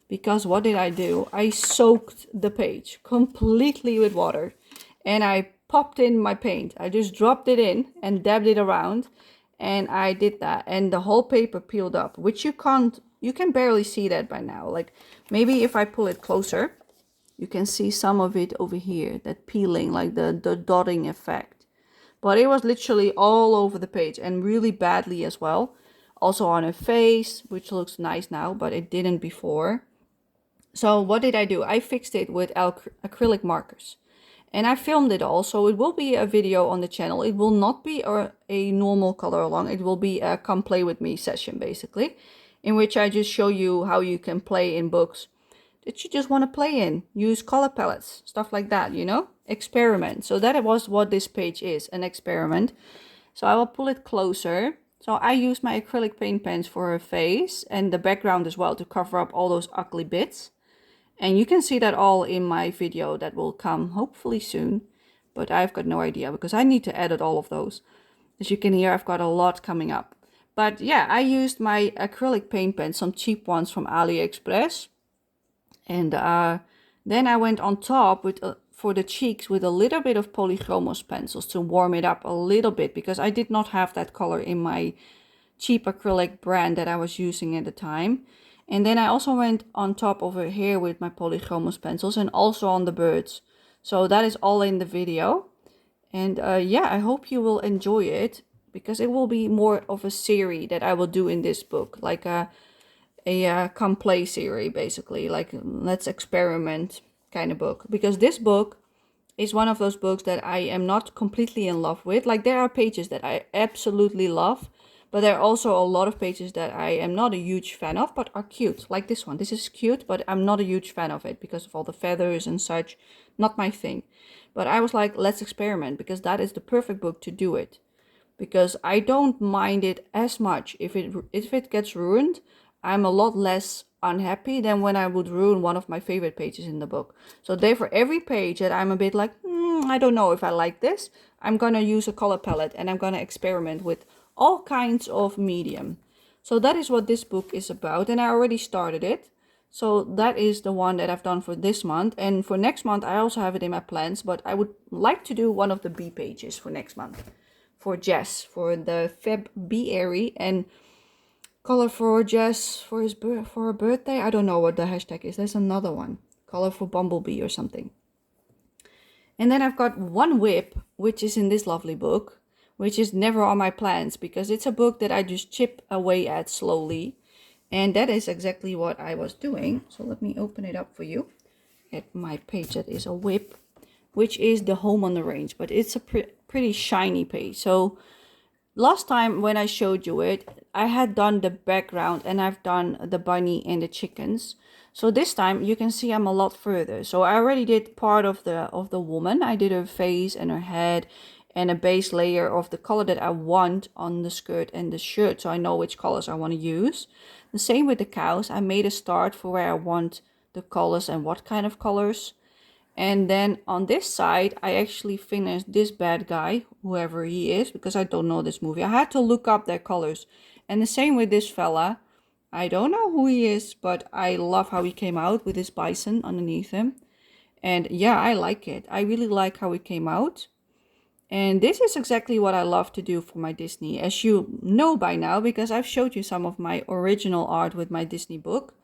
Because what did I do? I soaked the page completely with water, and I popped in my paint. I just dropped it in and dabbed it around, and I did that, and the whole paper peeled up, which you can barely see that by now. Like maybe if I pull it closer, you can see some of it over here, that peeling, like the dotting effect. But it was literally all over the page, and really badly as well. Also on her face, which looks nice now, but it didn't before. So what did I do? I fixed it with acrylic markers. And I filmed it all, so it will be a video on the channel. It will not be a normal color along. It will be a come play with me session, basically, in which I just show you how you can play in books that you just want to play in. Use color palettes, stuff like that, you know? Experiment. So that was what this page is, an experiment. So I will pull it closer. So I use my acrylic paint pens for her face and the background as well to cover up all those ugly bits. And you can see that all in my video that will come hopefully soon. But I've got no idea because I need to edit all of those. As you can hear, I've got a lot coming up. But yeah, I used my acrylic paint pen, some cheap ones from AliExpress. And then I went on top with for the cheeks with a little bit of Polychromos pencils to warm it up a little bit, because I did not have that color in my cheap acrylic brand that I was using at the time. And then I also went on top over here with my Polychromos pencils and also on the birds. So that is all in the video. And yeah, I hope you will enjoy it, because it will be more of a series that I will do in this book, like a come play series, basically, like let's experiment kind of book. Because this book is one of those books that I am not completely in love with. Like, there are pages that I absolutely love, but there are also a lot of pages that I am not a huge fan of, but are cute. Like this one. This is cute, but I'm not a huge fan of it because of all the feathers and such. Not my thing. But I was like, let's experiment, because that is the perfect book to do it. Because I don't mind it as much. If it gets ruined, I'm a lot less unhappy than when I would ruin one of my favorite pages in the book. So therefore, every page that I'm a bit like, I don't know if I like this, I'm gonna use a color palette and I'm gonna experiment with all kinds of medium. So that is what this book is about, and I already started it. So that is the one that I've done for this month. And for next month, I also have it in my plans, but I would like to do one of the B pages for next month. For Jess, for the Feb B-Airy, and color for Jess for her birthday. I don't know what the hashtag is. There's another one. Color for Bumblebee or something. And then I've got one whip, which is in this lovely book, which is never on my plans, because it's a book that I just chip away at slowly. And that is exactly what I was doing. So let me open it up for you. At my page that is a whip, which is the Home on the Range, but it's a pretty shiny page. So last time when I showed you it, I had done the background and I've done the bunny and the chickens. So this time you can see I'm a lot further. So I already did part of the woman. I did her face and her head and a base layer of the color that I want on the skirt and the shirt, so I know which colors I want to use. The same with the cows. I made a start for where I want the colors and what kind of colors. And then on this side, I actually finished this bad guy, whoever he is, because I don't know this movie. I had to look up their colors. And the same with this fella. I don't know who he is, but I love how he came out with his bison underneath him. And yeah, I like it. I really like how it came out. And this is exactly what I love to do for my Disney, as you know by now, because I've showed you some of my original art with my Disney book.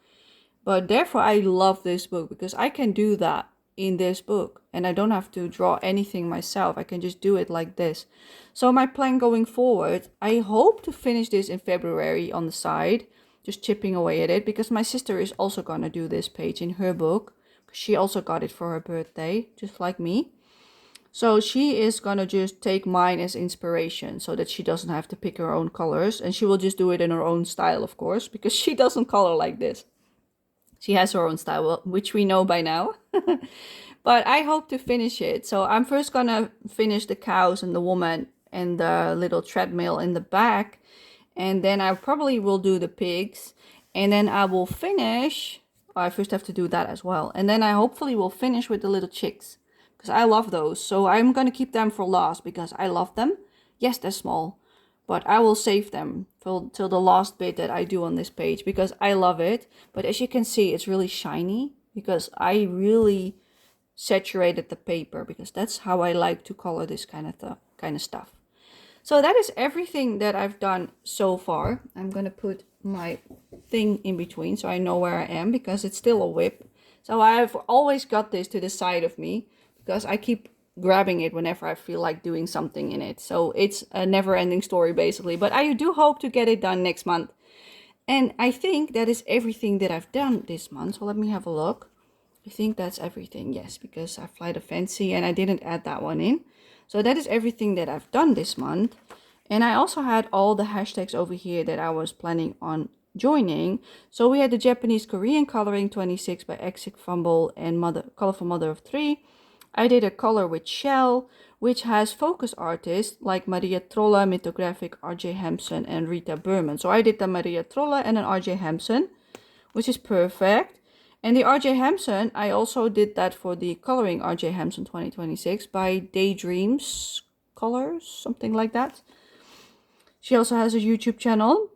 But therefore, I love this book because I can do that in this book and I don't have to draw anything myself. I can just do it like this. So my plan going forward, I hope to finish this in February on the side, just chipping away at it, because my sister is also going to do this page in her book. She also got it for her birthday, just like me. So she is gonna just take mine as inspiration so that she doesn't have to pick her own colors, and she will just do it in her own style, of course, because she doesn't color like this. She has her own style, which we know by now. But I hope to finish it. So I'm first gonna finish the cows and the woman and the little treadmill in the back, and then I probably will do the pigs, and then I will finish. I first have to do that as well, and then I hopefully will finish with the little chicks, because I love those. So I'm going to keep them for last because I love them. Yes, they're small, but I will save them till the last bit that I do on this page because I love it. But as you can see, it's really shiny because I really saturated the paper, because that's how I like to color this kind of stuff. So that is everything that I've done so far. I'm going to put my thing in between so I know where I am, because it's still a whip. So I've always got this to the side of me, because I keep grabbing it whenever I feel like doing something in it. So it's a never-ending story, basically. But I do hope to get it done next month. And I think that is everything that I've done this month. So let me have a look. I think that's everything, yes, because I fly the fancy and I didn't add that one in. So that is everything that I've done this month. And I also had all the hashtags over here that I was planning on joining. So we had the Japanese Korean Coloring 26 by Exit Fumble and Colorful Mother of 3. I did a color with Shell, which has focus artists like Maria Trolla, Mythographic, RJ Hampson, and Rita Berman. So I did the Maria Trolla and an RJ Hampson, which is perfect. And the RJ Hampson, I also did that for the Coloring RJ Hampson 2026 by Daydreams Colors, something like that. She also has a YouTube channel,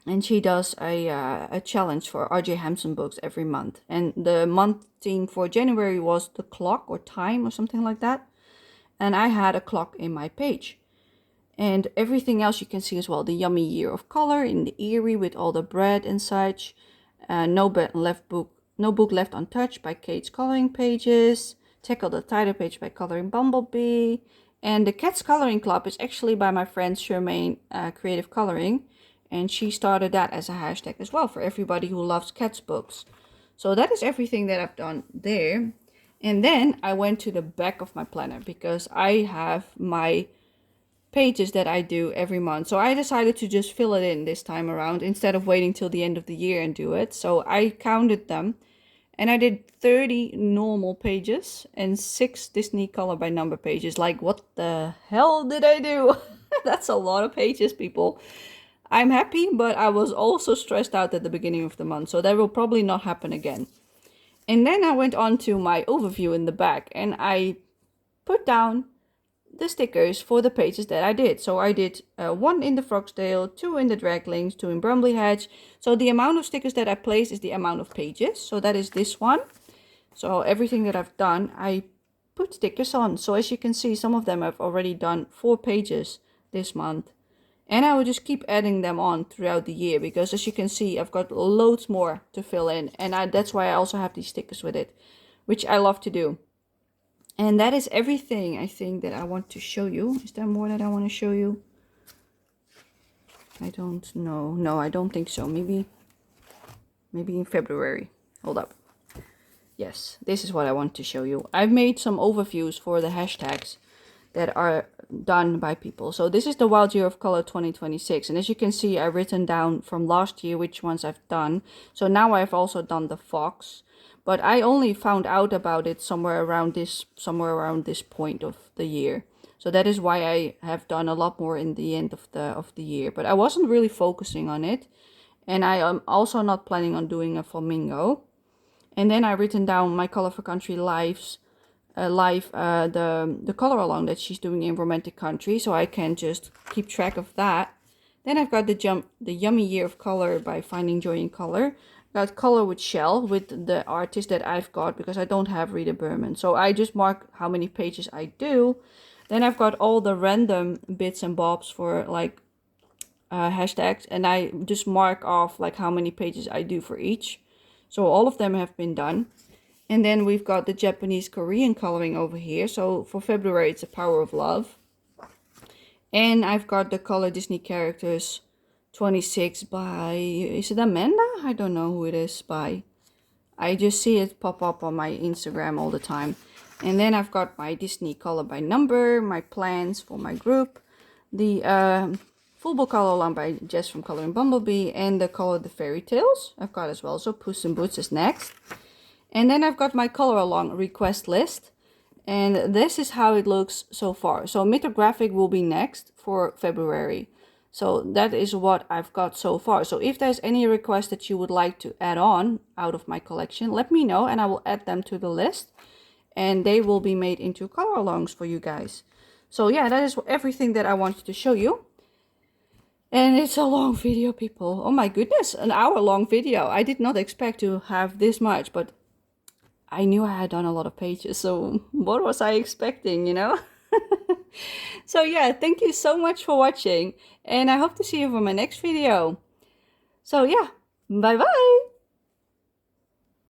and she does a challenge for RJ Hampson books every month. And the month theme for January was the clock or time or something like that. And I had a clock in my page. And everything else you can see as well. The Yummy Year of Color in the Eerie with all the bread and such. No book left untouched by Kate's coloring pages. Tackle the Title Page by Coloring Bumblebee. And the Cats Coloring Club is actually by my friend Charmaine Creative Coloring. And she started that as a hashtag as well for everybody who loves cats books. So that is everything that I've done there. And then I went to the back of my planner because I have my pages that I do every month. So I decided to just fill it in this time around instead of waiting till the end of the year and do it. So I counted them and I did 30 normal pages and 6 Disney color by number pages. Like, what the hell did I do? That's a lot of pages, people. I'm happy, but I was also stressed out at the beginning of the month. So that will probably not happen again. And then I went on to my overview in the back and I put down the stickers for the pages that I did. So I did 1 in the Frogsdale, 2 in the Draglings, 2 in Brumbley Hedge. So the amount of stickers that I placed is the amount of pages. So that is this one. So everything that I've done, I put stickers on. So as you can see, some of them I've already done 4 pages this month. And I will just keep adding them on throughout the year because as you can see, I've got loads more to fill in. And that's why I also have these stickers with it, which I love to do. And that is everything I think that I want to show you. Is there more that I want to show you? I don't know. No, I don't think so. Maybe in February. Hold up. Yes, this is what I want to show you. I've made some overviews for the hashtags that are done by people. So this is the Wild Year of Color 2026. And as you can see, I've written down from last year which ones I've done. So now I've also done the fox. But I only found out about it somewhere around this point of the year. So that is why I have done a lot more in the end of the year. But I wasn't really focusing on it. And I am also not planning on doing a flamingo. And then I've written down my Color for Country the color along that she's doing in Romantic Country. So I can just keep track of that. Then I've got the Yummy Year of Color by Finding Joy in Color. Got Color with Shell with the artist that I've got because I don't have Rita Berman. So I just mark how many pages I do. Then I've got all the random bits and bobs for like hashtags. And I just mark off like how many pages I do for each. So all of them have been done. And then we've got the Japanese Korean coloring over here. So for February, it's The Power of Love. And I've got the Color Disney Characters 26 by, is it Amanda? I don't know who it is by. I just see it pop up on my Instagram all the time. And then I've got my Disney color by number, my plans for my group, the full book color along by Jess from Coloring Bumblebee, and the Color the Fairy Tales I've got as well. So Puss in Boots is next. And then I've got my color along request list. And this is how it looks so far. So Mythographic will be next for February. So that is what I've got so far. So if there's any request that you would like to add on out of my collection, let me know and I will add them to the list. And they will be made into color alongs for you guys. So yeah, that is everything that I wanted to show you. And it's a long video, people. Oh my goodness, an hour-long video. I did not expect to have this much, but I knew I had done a lot of pages. So what was I expecting, you know? So yeah, thank you so much for watching. And I hope to see you for my next video. So yeah, bye-bye.